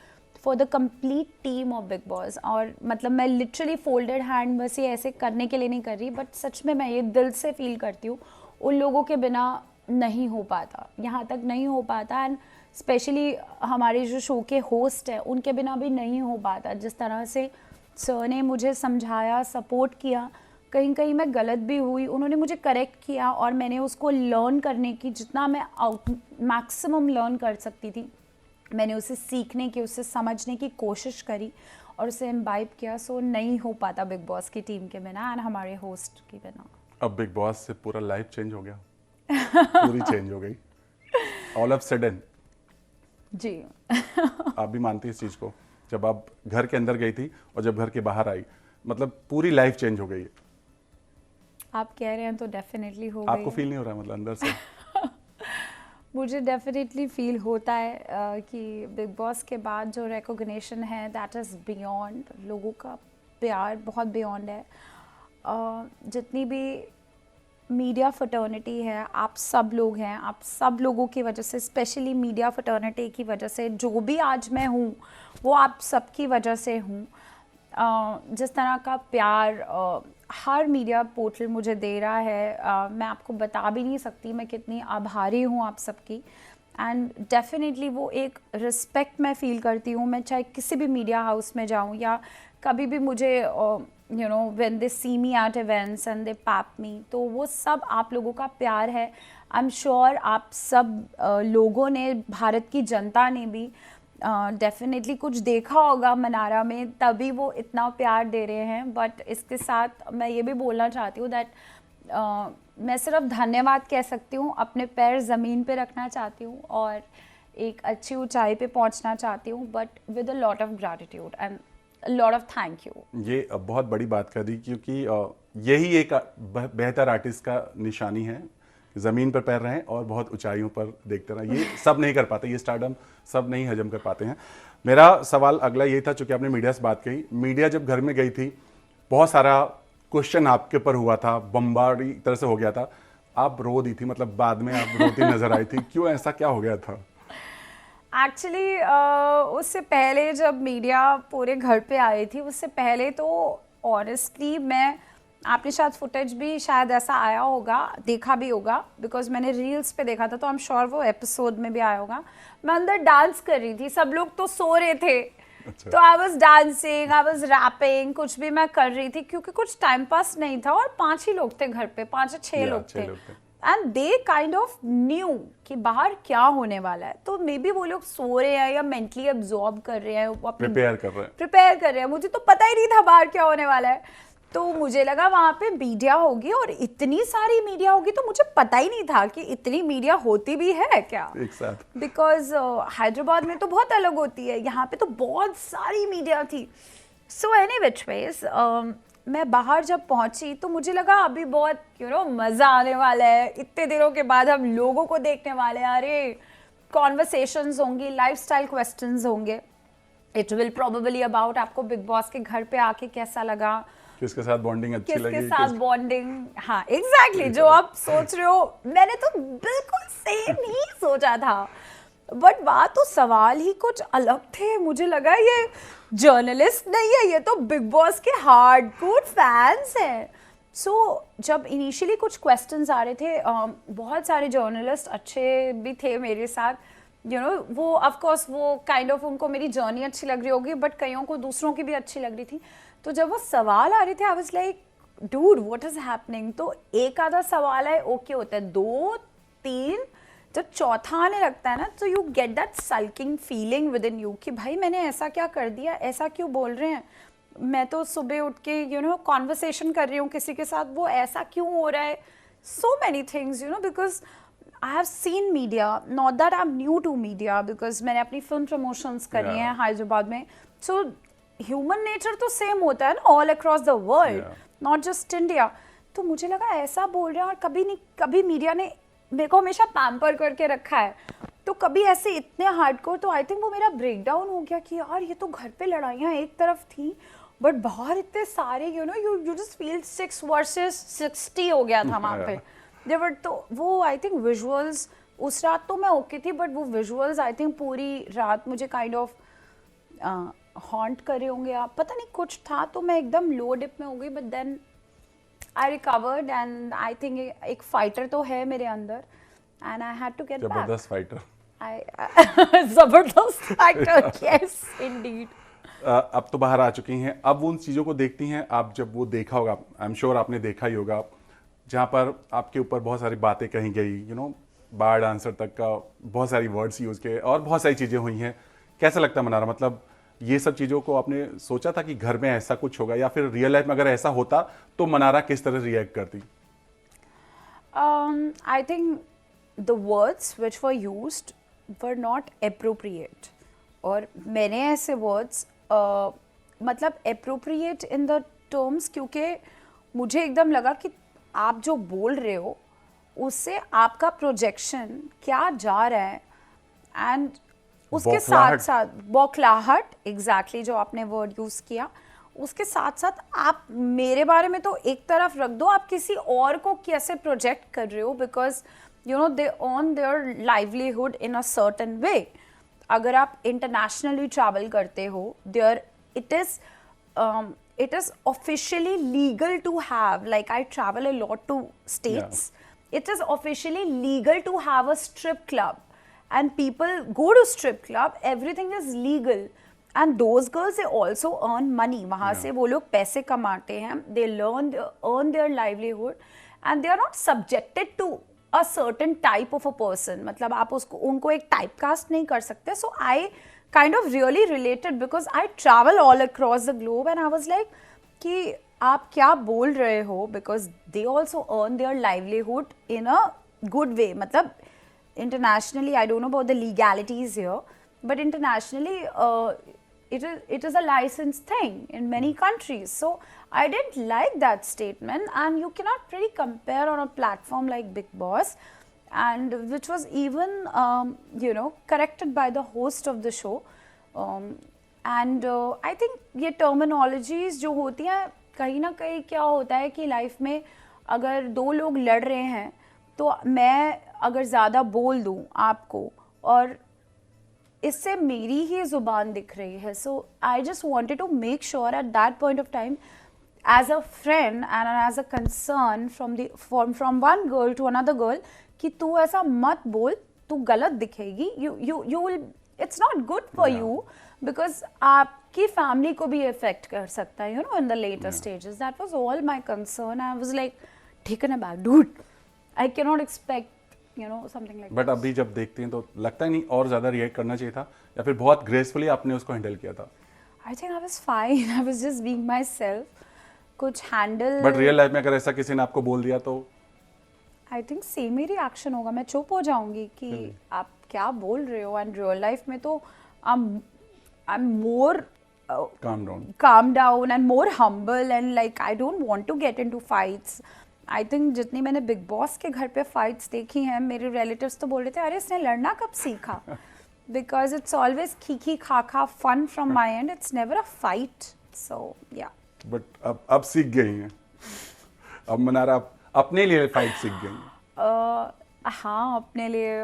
Speaker 2: for the complete team of big boss. और मतलब मैं लिटरली फोल्डेड हैंड बस ये ऐसे करने के लिए नहीं कर रही, बट सच में मैं ये दिल से फील करती हूँ, उन लोगों के बिना नहीं हो पाता, यहाँ तक नहीं हो पाता, एंड स्पेशली हमारे जो शो के होस्ट हैं उनके बिना भी नहीं हो पाता। जिस तरह से सर ने मुझे समझाया, सपोर्ट किया, कहीं कहीं मैं गलत भी हुई, उन्होंने मुझे करेक्ट किया और मैंने उसको लर्न करने की, जितना मैं मैक्सिमम लर्न कर सकती थी मैंने उसे सीखने की, उसे समझने की कोशिश करी और उसे इम्बाइब किया। सो नहीं हो पाता बिग बॉस की टीम के बिना एंड हमारे होस्ट के बिना।
Speaker 1: अब बिग बॉस से पूरा लाइफ चेंज हो गया, पूरी चेंज हो गई ऑल ऑफ सडन।
Speaker 2: जी।
Speaker 1: आप भी मानती हैं इस चीज को? जब आप घर के अंदर गई थी और जब घर के बाहर आई, मतलब पूरी लाइफ चेंज हो गई है।
Speaker 2: आप कह रहे हैं तो डेफिनेटली हो
Speaker 1: आपको
Speaker 2: गई।
Speaker 1: फील नहीं हो रहा मतलब अंदर से?
Speaker 2: मुझे डेफिनेटली फील होता है कि बिग बॉस के बाद जो रिकॉग्निशन है दैट इज़ बियॉन्ड, लोगों का प्यार बहुत बियॉन्ड है। जितनी भी मीडिया फटर्निटी है, आप सब लोग हैं, आप सब लोगों की वजह से, स्पेशली मीडिया फटर्निटी की वजह से जो भी आज मैं हूँ वो आप सबकी वजह से हूँ। जिस तरह का प्यार हर मीडिया पोर्टल मुझे दे रहा है, मैं आपको बता भी नहीं सकती मैं कितनी आभारी हूँ आप सबकी। एंड डेफिनेटली वो एक रिस्पेक्ट मैं फ़ील करती हूँ, मैं चाहे किसी भी मीडिया हाउस में जाऊँ या कभी भी मुझे you know when they see me at events and they pap me, तो वो सब आप लोगों का प्यार है। आई एम श्योर आप सब लोगों ने, भारत की जनता ने भी डेफिनेटली कुछ देखा होगा मनारा में, तभी वो इतना प्यार दे रहे हैं। बट इसके साथ मैं ये भी बोलना चाहती हूँ दैट मैं सिर्फ धन्यवाद कह सकती हूँ, अपने पैर ज़मीन पे रखना चाहती हूँ और एक अच्छी ऊंचाई पे पहुँचना चाहती हूँ, but with a lot of gratitude and lot of thank you.
Speaker 1: ये बहुत बड़ी बात कर दी, क्योंकि यही एक बेहतर आर्टिस्ट का निशानी है, ज़मीन पर पैर रहें और बहुत ऊंचाइयों पर देखते रहें। ये सब नहीं कर पाते, ये स्टारडम सब नहीं हजम कर पाते हैं। मेरा सवाल अगला ये था, चूंकि आपने मीडिया से बात कही, मीडिया जब घर में गई थी बहुत सारा क्वेश्चन आपके ऊपर हुआ था, बम्बारी तरह से हो गया था, आप रो दी थी, मतलब बाद में आप रोती नजर आई थी, क्यों, ऐसा क्या हो गया था?
Speaker 2: एक्चुअली उससे पहले जब मीडिया पूरे घर पे आई थी, उससे पहले तो ऑनेस्टली मैं, आपने शायद फुटेज भी शायद ऐसा आया होगा, देखा भी होगा, बिकॉज मैंने रील्स पे देखा था, तो आई एम श्योर वो एपिसोड में भी आया होगा। मैं अंदर डांस कर रही थी, सब लोग तो सो रहे थे।
Speaker 1: अच्छा।
Speaker 2: तो I was dancing, I was rapping, कुछ भी मैं कर रही थी क्योंकि कुछ टाइम पास नहीं था और 5 ही लोग थे घर पे, 5 या 6 लोग थे। And they kind of new कि बाहर क्या होने वाला है, तो मे बी वो लोग सो रहे हैं या मेंटली एब्जॉर्ब कर रहे हैं,
Speaker 1: प्रिपेयर कर रहे हैं।
Speaker 2: मुझे तो पता ही नहीं था बाहर क्या होने वाला है। तो मुझे लगा वहाँ पे मीडिया होगी और इतनी सारी मीडिया होगी, तो मुझे पता ही नहीं था कि इतनी मीडिया होती भी है क्या
Speaker 1: एक साथ।
Speaker 2: बिकॉज हैदराबाद में तो बहुत अलग होती है, यहाँ पे तो बहुत सारी मीडिया थी। सो एनी विच वेज मैं बाहर जब पहुंची तो मुझे लगा अभी बहुत मज़ा आने वाला है, इतने दिनों के बाद हम लोगों को देखने वाले हैं, अरे कॉन्वर्सेशंस होंगी, लाइफस्टाइल क्वेश्चंस होंगे, इट विल प्रोबेबली अबाउट आपको बिग बॉस के घर पे आके कैसा लगा,
Speaker 1: किसके साथ बॉन्डिंग अच्छी लगी,
Speaker 2: किसके साथ बॉन्डिंग, हाँ एग्जैक्टली जो आप सोच रहे हो, मैंने तो बिल्कुल सेम ही सोचा था। बट वहाँ तो सवाल ही कुछ अलग थे, मुझे लगा ये जर्नलिस्ट नहीं है, ये तो बिग बॉस के हार्डकोर फैंस हैं। सो जब इनिशियली कुछ क्वेश्चंस आ रहे थे, बहुत सारे जर्नलिस्ट अच्छे भी थे मेरे साथ, वो ऑफ कोर्स वो काइंड ऑफ उनको मेरी जर्नी अच्छी लग रही होगी, बट कईयों को दूसरों की भी अच्छी लग रही थी। तो जब वो सवाल आ रहे थे आई was like dude what is happening. तो एक आधा सवाल है ओके होता है, 2 3, जब चौथा आने लगता है ना, तो you get that sulking feeling with in you कि भाई मैंने ऐसा क्या कर दिया, ऐसा क्यों बोल रहे हैं, मैं तो सुबह उठ के कॉन्वर्सेशन कर रही हूँ किसी के साथ, वो ऐसा क्यों हो रहा है, so many things because I have seen media, not that I am new to media, because मैंने अपनी फिल्म प्रमोशंस करी हैं हैदराबाद में। सो ह्यूमन नेचर तो सेम होता है ना all across the world, not just India. तो मुझे लगा ऐसा बोल रहे हैं, और कभी मीडिया ने मेरे को हमेशा पैम्पर करके रखा है, तो कभी ऐसे इतने हार्डकोर, तो आई थिंक वो मेरा ब्रेकडाउन हो गया कि यार ये तो घर पे लड़ाइयाँ एक तरफ थी, बट बाहर इतने सारे यू जस्ट फील 6 वर्सेस 60 हो गया था वहाँ पे। देवर तो वो आई थिंक विजुअल्स, उस रात तो मैं ओके थी, बट वो विजुअल्स आई थिंक पूरी रात मुझे काइंड ऑफ हॉन्ट करे होंगे, आप पता नहीं कुछ था, तो मैं एकदम लो डिप में हो गई, but then I recovered and I think एक फाइटर तो है मेरे अंदर and I had to get back.
Speaker 1: जबरदस्त फाइटर।
Speaker 2: जबरदस्त फाइटर, यस इंडीड।
Speaker 1: अब तो बाहर आ चुकी हैं, अब उन चीज़ों को देखती हैं आप, जब वो देखा होगा, आई एम श्योर आपने देखा ही होगा, जहाँ पर आपके ऊपर बहुत सारी बातें कही गई, बार डांसर तक का बहुत सारी वर्ड्स यूज़ किए और बहुत सारी चीज़ें हुई हैं। कैसा लगता है मनारा, मतलब ये सब चीज़ों को आपने सोचा था कि घर में ऐसा कुछ होगा, या फिर रियल लाइफ में अगर ऐसा होता तो मनारा किस तरह रिएक्ट करती?
Speaker 2: I think the words which were used were not appropriate. और मैंने ऐसे words मतलब appropriate in the terms, क्योंकि मुझे एकदम लगा कि आप जो बोल रहे हो उससे आपका प्रोजेक्शन क्या जा रहा है, एंड उसके साथ साथ बौखलाहट, एग्जैक्टली जो आपने वर्ड यूज किया, उसके साथ साथ आप मेरे बारे में तो एक तरफ रख दो, आप किसी और को कैसे प्रोजेक्ट कर रहे हो, because they earn their livelihood in a certain way. अगर आप इंटरनेशनली ट्रैवल करते हो, there it is officially legal to have, like I travel a lot to states, it is officially legal to have a strip club, and people go to strip club, everything is legal, and those girls, they also earn money. वहाँ से वो लोग पैसे कमाते हैं, they earn their livelihood, and they are not subjected to a certain type of a person. मतलब आप उनको एक typecast नहीं कर सकते. So I kind of really related because I travel all across the globe, and I was like कि आप क्या बोल रहे हो, because they also earn their livelihood in a good way. मतलब internationally, I don't know about the legalities here, but internationally it is a licensed thing in many countries. So I didn't like that statement, and you cannot really compare on a platform like Bigg Boss, and which was even corrected by the host of the show. And I think ये terminologies जो होती हैं, कहीं ना कहीं क्या होता है कि लाइफ में अगर दो लोग लड़ रहे हैं, तो मैं अगर ज़्यादा बोल दूँ आपको और इससे मेरी ही ज़ुबान दिख रही है, so I just wanted to make sure at that point of time, as a friend and as a concern from one girl to another girl, कि तू ऐसा मत बोल, तू गलत दिखेगी, you will, it's not good for you, because आपकी family को भी इफेक्ट कर सकता है, in the later stages. That was all my concern. I was like, taken aback, dude, I cannot expect something like
Speaker 1: but अभी जब देखते हैं तो लगता ही नहीं और ज़्यादा रिएक्ट करना चाहिए था, या फिर बहुत ग्रेसफुली आपने उसको हैंडल किया था?
Speaker 2: I think I was fine. I was just being myself. कुछ हैंडल.
Speaker 1: बट रियल लाइफ में अगर ऐसा किसी ने आपको बोल दिया तो
Speaker 2: I think same he reaction होगा, मैं चुप हो जाऊंगी कि आप क्या बोल रहे हो. एंड रियल लाइफ में तो आई am more calm down and more humble, and like I don't want to get into fights. I think जितनी मैंने बिग बॉस के घर पे फाइट्स देखी हैं, मेरे रिलेटिव्स तो बोल रहे थे अरे इसने लड़ना कब सीखा, बिकॉज इट्स ऑलवेज खी खा fun from my end, it's never a fight. So yeah,
Speaker 1: but अब सीख गई हैं, अब मनारा अपने लिए फाइट सीख गई हैं.
Speaker 2: हाँ, अपने लिए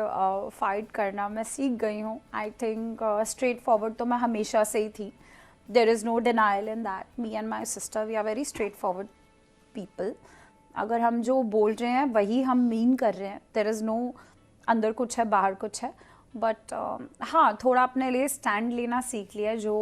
Speaker 2: फाइट करना मैं सीख गई हूँ. आई थिंक स्ट्रेट फॉरवर्ड तो मैं हमेशा से ही थी. There is no denial in that. Me and my sister, we are very straightforward people. अगर हम जो बोल रहे हैं वही हम मीन कर रहे हैं. देयर इज़ नो अंदर कुछ है बाहर कुछ है. बट हाँ, थोड़ा अपने लिए स्टैंड लेना सीख लिया, जो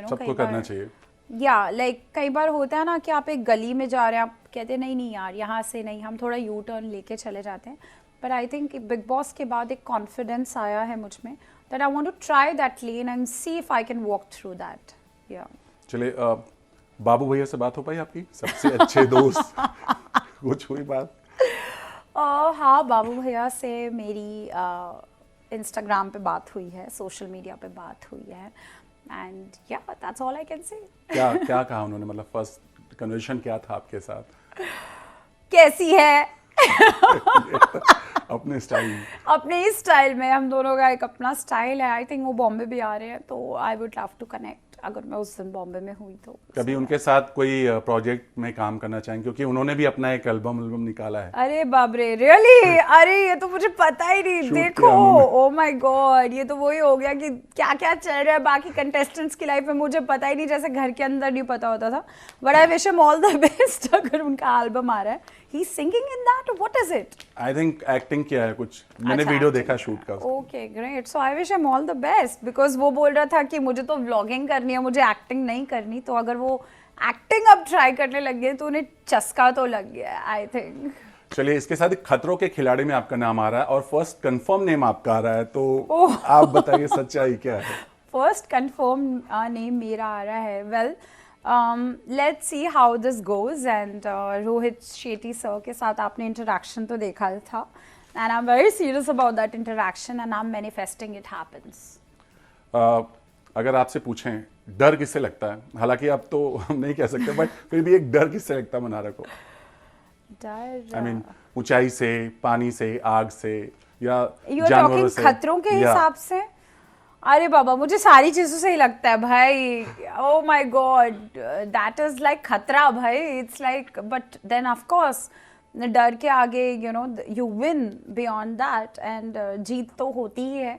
Speaker 1: सबको करना चाहिए.
Speaker 2: या लाइक कई बार होता है ना कि आप एक गली में जा रहे हैं, आप कहते हैं नहीं यार यहाँ से नहीं, हम थोड़ा यू टर्न लेके चले जाते हैं. But I think Bigg Boss के बाद एक कॉन्फिडेंस आया है मुझ में, that I want to try that lane and see if I can walk through that. या
Speaker 1: चलिए, बाबू भैया से बात हो पाई आपकी, सबसे अच्छे दोस्त? कुछ हुई बात?
Speaker 2: हाँ, बाबू भैया से मेरी इंस्टाग्राम पे बात हुई है, सोशल मीडिया पे बात हुई है, एंड या that's all I can say.
Speaker 1: क्या कहा उन्होंने, मतलब फर्स्ट कन्वर्सेशन क्या था आपके साथ?
Speaker 2: कैसी है?
Speaker 1: अपने
Speaker 2: स्टाइल में, हम दोनों का एक अपना स्टाइल है. आई थिंक वो बॉम्बे भी आ रहे हैं, तो I would love to connect अगर मैं उस दिन बॉम्बे में हुई तो.
Speaker 1: कभी उनके साथ कोई प्रोजेक्ट में काम करना चाहेंगे, क्योंकि उन्होंने भी अपना एक एल्बम निकाला है.
Speaker 2: अरे बाप रे, रियली? अरे ये तो मुझे पता ही नहीं. देखो, ओ माय गॉड, ये तो वही हो गया कि क्या क्या चल रहा है बाकी कंटेस्टेंट्स की लाइफ में, मुझे पता ही नहीं, जैसे घर के अंदर नहीं पता होता था. But I wish him all the best अगर उनका एल्बम आ रहा है. He singing in that, what is it?
Speaker 1: I think acting किया है कुछ, मैंने
Speaker 2: अच्छा,
Speaker 1: वीडियो
Speaker 2: acting
Speaker 1: देखा शूट का।
Speaker 2: Okay great, so I wish him all the best, because वो बोल रहा था कि मुझे तो व्लॉगिंग करनी है, मुझे एक्टिंग नहीं करनी, तो अगर वो एक्टिंग अब ट्राई करने लग गए तो उन्हें चस्का तो लग गया आई थिंक।
Speaker 1: चलिए, इसके साथ ही खतरों के खिलाड़ी में आपका नाम आ रहा है और फर्स्ट कंफर्म नेम आपका आ रहा है, तो
Speaker 2: ओह।
Speaker 1: आप बताइए सच्चाई क्या है?
Speaker 2: फर्स्ट कंफर्म नेम मेरा आ रहा है, well let's see how this goes, and Rohit Shetty sir के साथ आपने इंटरेक्शन तो देखा था, and I am very serious about that interaction, and I M manifesting it happens.
Speaker 1: अगर आपसे पूछें डर किससे लगता है, हालांकि अब तो हम नहीं कह सकते, बट फिर भी एक डर किससे लगता है मनारा को?
Speaker 2: डर,
Speaker 1: आई मीन ऊंचाई से, पानी से, आग से, या
Speaker 2: यू आर
Speaker 1: जानवरों
Speaker 2: टॉकिंग
Speaker 1: से,
Speaker 2: खतरों के
Speaker 1: या
Speaker 2: हिसाब से? अरे बाबा, मुझे सारी चीजों से ही लगता है भाई, oh my god, that is like खतरा भाई, it's like, but then of course डर के आगे you know you win beyond that, and जीत तो होती ही है,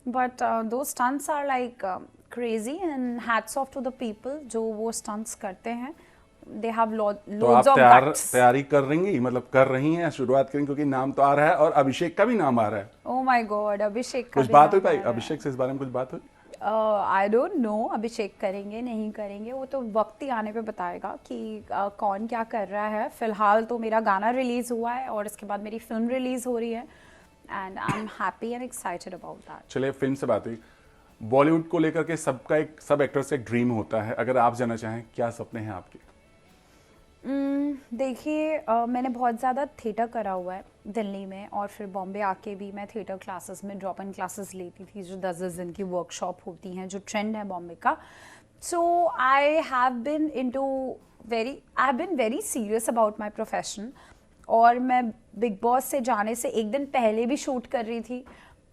Speaker 2: but those stunts are like crazy, and hats off to the people जो वो स्टंट्स करते हैं, दे हैव
Speaker 1: तो आप
Speaker 2: लोड्स ऑफ गट्स।
Speaker 1: तैयारी कर रही, मतलब कर रही हैं, शुरुआत करेंगी, क्योंकि नाम तो आ रहा है और अभिषेक का भी नाम आ रहा है।
Speaker 2: ओ माय गॉड, अभिषेक का
Speaker 1: कुछ
Speaker 2: भी
Speaker 1: बात हुई
Speaker 2: नाम
Speaker 1: भाई
Speaker 2: आ रहा है।
Speaker 1: अभिषेक से, इस बारे में कुछ बात हुई?
Speaker 2: आई डोंट नो अभिषेक करेंगे नहीं करेंगे, वो तो वक्त ही आने पे बताएगा कि कौन क्या कर रहा है। फिलहाल तो मेरा गाना रिलीज हुआ है और इसके बाद मेरी फिल्म रिलीज हो रही है, and I am happy and excited about that.
Speaker 1: चलिए, फिल्म से बात हुई, बॉलीवुड को लेकर के सबका एक, सब एक्टर्स का एक ड्रीम होता है, अगर आप जाना चाहें क्या सपने हैं आपके?
Speaker 2: देखिए, मैंने बहुत ज़्यादा थिएटर करा हुआ है दिल्ली में, और फिर बॉम्बे आके भी मैं थिएटर क्लासेस में ड्रॉप इन क्लासेस लेती थी, जो 10-10 दिन की वर्कशॉप होती हैं, जो ट्रेंड है बॉम्बे का। So I have been very serious about my profession, और मैं बिग बॉस से जाने से एक दिन पहले भी शूट कर रही थी,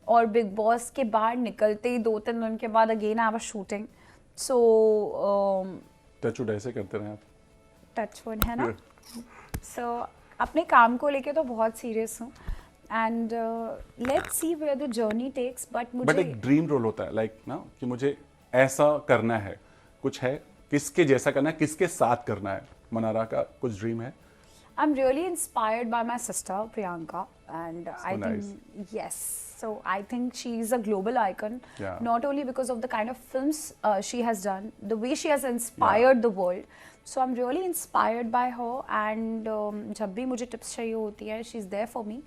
Speaker 2: और बिग बॉस के बाहर निकलते ही 2-3 दिन के बाद again I was shooting. So
Speaker 1: touchwood ऐसे करते रहे आप।
Speaker 2: टचवुड है ना। सो अपने काम को लेके तो बहुत सीरियस हूँ, and let's see where the journey takes, but
Speaker 1: but
Speaker 2: मुझे
Speaker 1: एक ड्रीम रोल होता है, लाइक ना, कि मुझे ऐसा करना है, कुछ है, किसके जैसा करना है, किसके साथ करना है, मनारा का कुछ ड्रीम है?
Speaker 2: I'm really inspired by my sister Priyanka, and I
Speaker 1: nice.
Speaker 2: think yes. So I think she is a global icon,
Speaker 1: Yeah.
Speaker 2: not only because of the kind of films she has done, the way she has inspired the world. So I'm really inspired by her, and जब भी मुझे tips चाहिए होती है, she's there for me,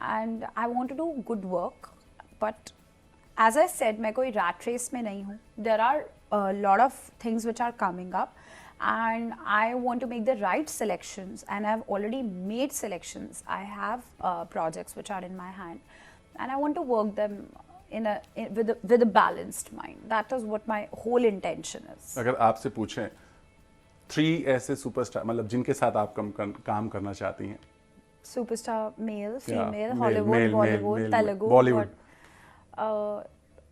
Speaker 2: and I want to do good work. But as I said, मैं कोई rat race में नहीं हूँ. There are a lot of things which are coming up, and I want to make the right selections, and I've already made selections. I have projects which are in my hand, and I want to work them with a balanced mind. That is what my whole intention is.
Speaker 1: अगर आपसे पूछें 3 ऐसे superstar, मतलब जिनके साथ आप काम करना चाहती हैं?
Speaker 2: Superstar, male, female,
Speaker 1: male,
Speaker 2: Hollywood,
Speaker 1: male,
Speaker 2: Bollywood,
Speaker 1: male,
Speaker 2: Telugu,
Speaker 1: Bollywood.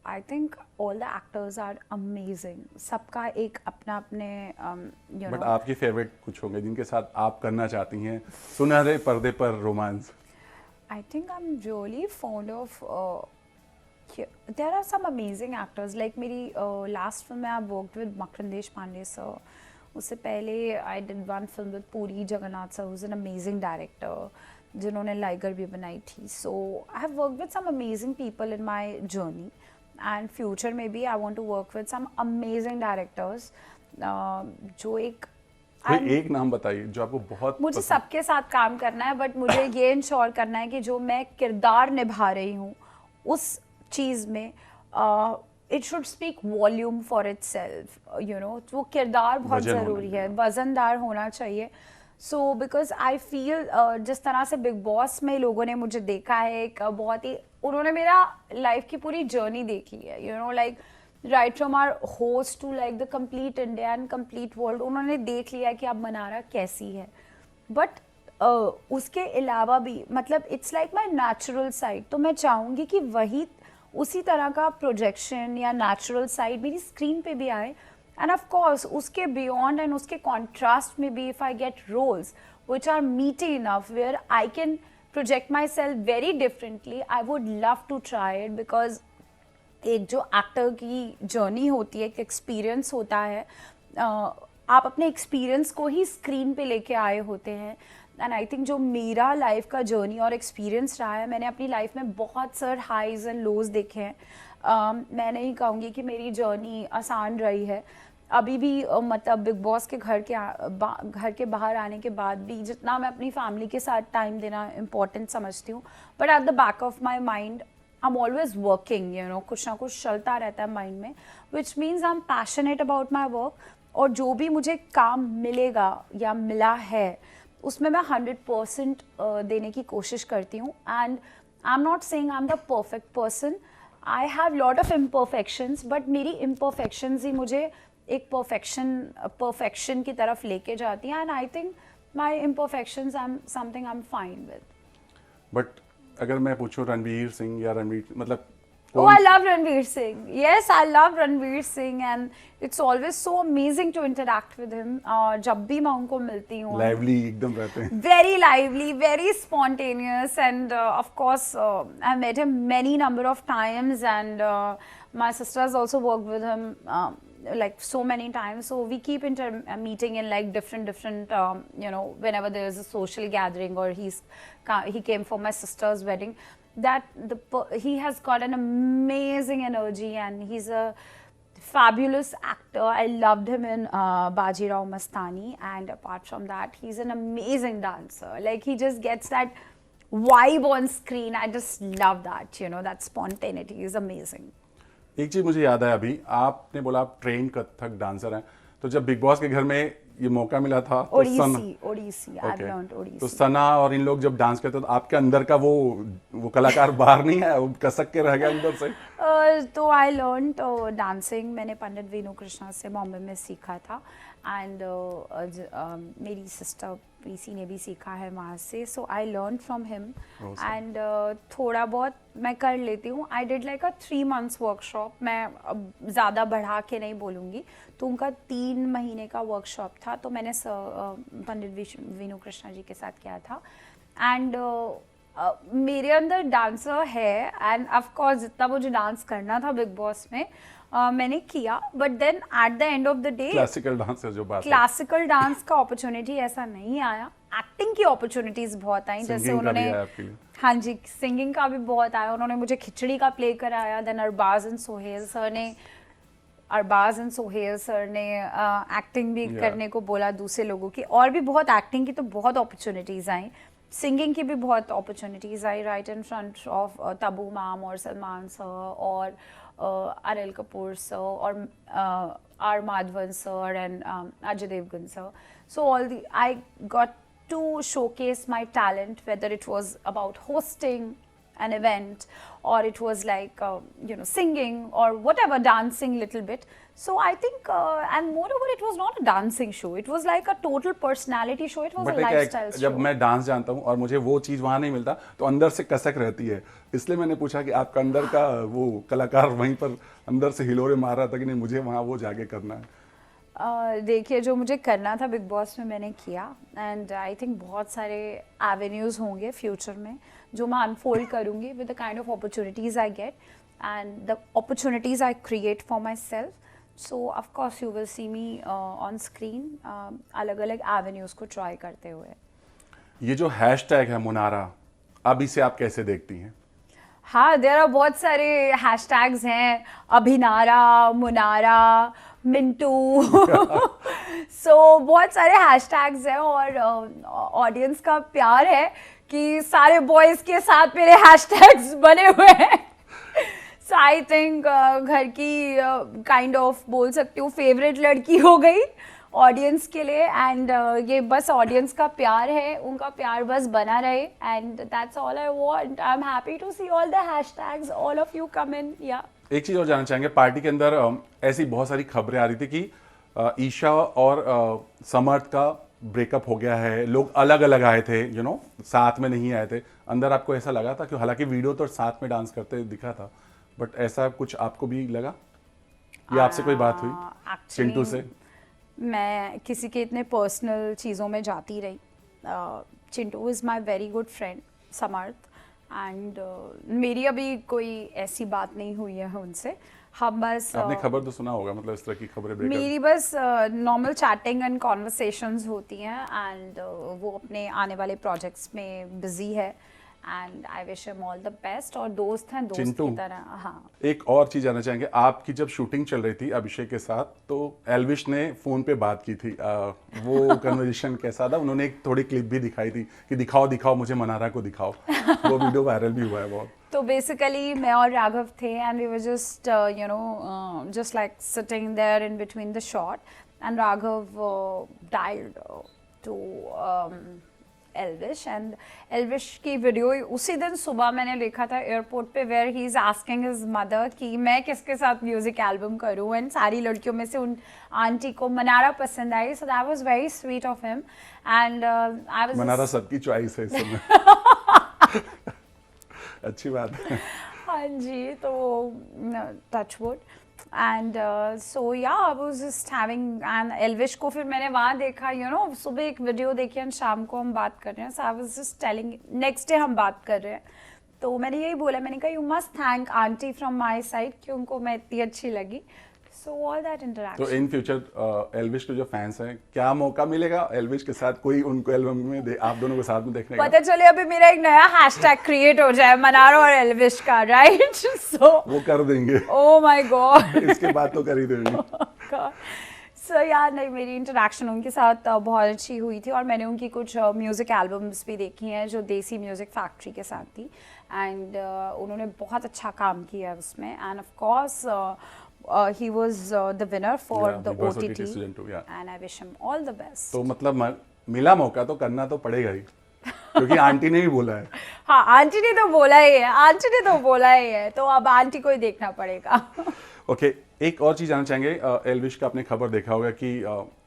Speaker 2: I think all the actors are amazing. सबका एक अपना अपने you
Speaker 1: बट
Speaker 2: know.
Speaker 1: आपकी फेवरेट कुछ होंगे जिनके साथ आप करना चाहती हैं सुनहरे पर्दे पर romance?
Speaker 2: I think I'm really fond of. There are some amazing actors. Like मेरी last film में I worked with Makrandesh Pandey sir. उससे पहले I did one film with Puri Jagannath sir, who's an amazing director, जिन्होंने liger भी बनाई थी. So I have worked with some amazing people in my journey, and future maybe I want to work with some amazing directors. जो एक
Speaker 1: कोई एक नाम बताइए जो आपको बहुत
Speaker 2: मुझे
Speaker 1: पसंद।
Speaker 2: सबके साथ काम करना है, बट मुझे ये इंश्योर करना है कि जो मैं किरदार निभा रही हूँ उस चीज़ में it should speak volume for it self, you know. वो किरदार बहुत
Speaker 1: वजन होना
Speaker 2: ज़रूरी है,
Speaker 1: चाहिए।
Speaker 2: वजनदार होना चाहिए. सो बिकॉज आई फील जिस तरह से बिग बॉस में लोगों ने मुझे देखा है, एक बहुत ही उन्होंने मेरा लाइफ की पूरी जर्नी देख ली है, you know, like right from our host to like the complete India and complete world. उन्होंने देख लिया कि अब मनारा कैसी है. बट उसके अलावा भी मतलब it's like my natural side. तो मैं चाहूँगी कि वही उसी तरह का प्रोजेक्शन या नेचुरल साइड मेरी स्क्रीन पे भी आए. एंड ऑफ कोर्स उसके बियॉन्ड एंड उसके कॉन्ट्रास्ट में भी if I get roles which are meaty enough where I can project myself very differently, I would love to try it. Because एक जो एक्टर की जर्नी होती है, एक एक्सपीरियंस होता है, आप अपने एक्सपीरियंस को ही स्क्रीन पे लेके आए होते हैं. एंड आई थिंक जो मेरा लाइफ का जर्नी और एक्सपीरियंस रहा है, मैंने अपनी लाइफ में बहुत सारे हाइज एंड लोज देखे हैं. मैं नहीं कहूँगी कि मेरी जर्नी आसान रही है. अभी भी मतलब बिग बॉस के घर के बाहर आने के बाद भी जितना मैं अपनी फैमिली के साथ टाइम देना इम्पोर्टेंट समझती हूँ, but at the back of my mind I am always working, you know, कुछ ना कुछ चलता रहता है माइंड में, which means I am passionate about my work. और जो भी मुझे काम मिलेगा या मिला है उसमें मैं 100% देने की कोशिश करती हूँ. And I am not saying I am the perfect person. I have lot of imperfections, but मेरी इम्परफेक्शंस ही मुझे एक परफेक्शन की तरफ लेके जाती हैं. And I think my imperfections I am something I am fine with.
Speaker 1: But अगर मैं पूछूं रणवीर सिंह या रणवीर, मतलब
Speaker 2: Oh, I love Ranveer Singh. Yes, I love Ranveer Singh, and it's always so amazing to interact with him. जब भी मैं उनको मिलती हूँ,
Speaker 1: लाइवली एकदम रहते हैं.
Speaker 2: very lively, very spontaneous, and of course, I met him many number of times, and my sister has also worked with him like so many times. So we keep meeting in like different you know, whenever there is a social gathering, or he came for my sister's wedding. That he has got an amazing energy, and he's a fabulous actor. I loved him in Bajirao Mastani, and apart from that, he's an amazing dancer. Like, he just gets that vibe on screen. I just love that, you know, that spontaneity is amazing.
Speaker 1: एक चीज मुझे याद है, अभी आपने बोला आप train Kathak dancer हैं, तो जब बिग बॉस के घर में ये मौका मिला था तो
Speaker 2: ओडिसी I've learned ओडिसी.
Speaker 1: तो सना और इन लोग जब डांस करते तो आपके अंदर का वो कलाकार बाहर नहीं है, वो कसक के रह गया अंदर से?
Speaker 2: तो आई लर्न डांसिंग मैंने पंडित वीनू कृष्णा से बॉम्बे में सीखा था. एंड मेरी सिस्टर प्रीसी ने भी सीखा है वहाँ से. So I learn from him, and थोड़ा बहुत मैं कर लेती हूँ. I did like a 3 months workshop. मैं ज़्यादा बढ़ा के नहीं बोलूँगी, तो उनका 3 महीने का वर्कशॉप था, तो मैंने पंडित वीनू कृष्णा जी के साथ किया था. एंड मेरे अंदर डांसर है, एंड ऑफ कोर्स जितना मुझे डांस करना था बिग बॉस में मैंने किया. But then at the end of the day
Speaker 1: classical dance है जो बात,
Speaker 2: क्लासिकल डांस का अपॉर्चुनिटी ऐसा नहीं आया. एक्टिंग की अपॉर्चुनिटीज बहुत आई, जैसे उन्होंने, हाँ जी, सिंगिंग का भी बहुत आया. उन्होंने मुझे खिचड़ी का प्ले कराया. Then Arbaaz and Sohail sir ने एक्टिंग भी करने को बोला दूसरे लोगों की. और भी बहुत एक्टिंग की तो बहुत अपॉर्चुनिटीज आई. सिंगिंग की भी बहुत अपॉर्चुनिटीज आई, right in front of Tabu ma'am और सलमान सर और अनिल कपूर सर और R Madhavan sir and Ajay Devgan sir. So I got to showcase my talent, whether it was about hosting an event or it was like you know, singing or whatever, dancing little bit. So I think and moreover it was not a dancing show, it was like a total personality show. It was a lifestyle show.
Speaker 1: जब मैं dance जानता हूँ और मुझे वो चीज़ वहाँ नहीं मिलता तो अंदर से कसक रहती है. इसलिए मैंने पूछा कि आपका अंदर का वो कलाकार वहीं पर अंदर से हिलोरे मार रहा था कि नहीं, मुझे वहाँ वो जाके करना है.
Speaker 2: देखिए, जो मुझे करना था बिग बॉस में मैंने किया. एंड आई थिंक बहुत सारे एवेन्यूज़ होंगे फ्यूचर में जो मैं अनफोल्ड करूँगी with the kind of opportunities I get and the opportunities I create for my self. So of course you will see me on screen अलग अलग एवेन्यूज़ को ट्राई करते हुए.
Speaker 1: ये जो हैशटैग है मुनारा, अब इसे आप कैसे देखती हैं?
Speaker 2: हाँ, देयर आर बहुत सारे हैशटैग्स हैं, अभिनारा, मुनारा, मिंटू. सो बहुत सारे हैशटैग्स हैं और ऑडियंस का प्यार है कि सारे बॉयज़ के साथ मेरे हैशटैग्स बने हुए हैं. सो आई थिंक घर की काइंड ऑफ बोल सकती हूँ फेवरेट लड़की हो गई ऑडियंस के लिए. एंड ये बस ऑडियंस का प्यार है, उनका प्यार बस बना रहे. And that's all I want. I am happy to see all the hashtags, all of you come in. या
Speaker 1: एक चीज़ और जानना चाहेंगे, पार्टी के अंदर ऐसी बहुत सारी खबरें आ रही थी कि ईशा और समर्थ का ब्रेकअप हो गया है, लोग अलग अलग आए थे, यू नो, साथ में नहीं आए थे. अंदर आपको ऐसा लगा था कि हालांकि वीडियो तो साथ में डांस करते दिखा था, बट ऐसा कुछ आपको भी लगा या आपसे कोई बात हुई चिंटू से?
Speaker 2: मैं किसी के इतने पर्सनल चीज़ों में जाती रही. Chintu is my very good friend Samarth, and मेरी अभी कोई ऐसी बात नहीं हुई है उनसे. हम बस
Speaker 1: आपने खबर तो सुना होगा, मतलब इस तरह की खबरें ब्रेकअप।
Speaker 2: मेरी बस नॉर्मल चैटिंग एंड कॉन्वर्सेशंस होती हैं एंड वो अपने आने वाले प्रोजेक्ट्स में बिजी है and I wish him all the best. और दोस्त हैं, दोस्त
Speaker 1: चिंटू,
Speaker 2: की तरह। हाँ,
Speaker 1: एक और चीज जानना चाहेंगे, आपकी जब शूटिंग चल रही थी अभिषेक के साथ तो एल्विश ने फोन पे बात की थी, वो कन्वर्सेशन कैसा था? उन्होंने एक थोड़ी क्लिप भी दिखाई थी कि दिखाओ दिखाओ मुझे मनारा को दिखाओ, वो वीडियो वायरल भी हुआ है बहुत।
Speaker 2: तो बेसिकली मैं और राघव थे and we were just you know just like sitting there in between the shot and Raghav dialled to Elvish and Elvish की वीडियो उसी दिन सुबह मैंने देखा था एयरपोर्ट पे, where he is asking his mother कि मैं किसके साथ म्यूजिक एल्बम करूं एंड सारी लड़कियों में से उन आंटी को मनारा पसंद आई, so that was very sweet of him and I was
Speaker 1: Manara सबकी चॉइस है इस समय। अच्छी बात है।
Speaker 2: हाँ जी, तो टचवुड एंड सो या आई was just having and Elvish को फिर मैंने वहाँ देखा, यू नो सुबह एक वीडियो देखी एंड शाम को हम बात कर रहे हैं, so I was just telling next day हम बात कर रहे हैं, तो मैंने यही बोला, मैंने कहा you must thank aunty from my side कि उनको मैं इतनी अच्छी लगी। So all that interaction.
Speaker 1: तो इन फ्यूचर एल्विश के जो फैंस हैं, क्या मौका मिलेगा एल्विश के साथ कोई उनको एल्बम में आप दोनों को साथ में देखने का?
Speaker 2: पता चले अभी मेरा एक नया हैशटैग क्रिएट हो जाए मनारा और एल्विश का, राइट? सो
Speaker 1: वो कर देंगे।
Speaker 2: ओह माय गॉड,
Speaker 1: इसके बाद तो कर ही देंगे।
Speaker 2: सो यार नहीं, मेरी इंटरेक्शन उनके साथ बहुत अच्छी हुई थी और मैंने उनकी कुछ म्यूज़िक एल्बम्स भी देखी हैं जो देसी म्यूज़िक फैक्ट्री के साथ थी एंड उन्होंने बहुत अच्छा काम किया उसमें and of course he was the winner for
Speaker 1: Yeah,
Speaker 2: the
Speaker 1: Big Boss
Speaker 2: OTT
Speaker 1: season 2, yeah.
Speaker 2: and I wish him all the best.
Speaker 1: तो मतलब मिला मौका तो करना तो पड़ेगा ही, क्योंकि आंटी ने भी बोला है।
Speaker 2: हाँ, आंटी ने तो बोला ही है, आंटी ने तो बोला ही है, तो अब आंटी को ही देखना पड़ेगा।
Speaker 1: ओके, एक और चीज जानना चाहेंगे, एल्विश का आपने खबर देखा होगा कि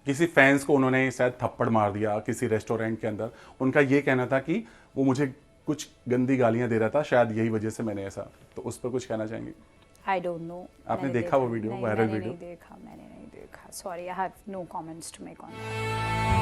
Speaker 1: किसी फैंस को उन्होंने शायद थप्पड़ मार दिया किसी रेस्टोरेंट के अंदर, उनका ये कहना था कि वो मुझे कुछ गंदी गालियां दे रहा था, शायद यही वजह से मैंने ऐसा, तो उस पर कुछ कहना चाहेंगे?
Speaker 2: I don't know.
Speaker 1: आपने देखा वो वीडियो, वायरल वीडियो?
Speaker 2: मैंने नहीं देखा, sorry, I have no comments to make on that.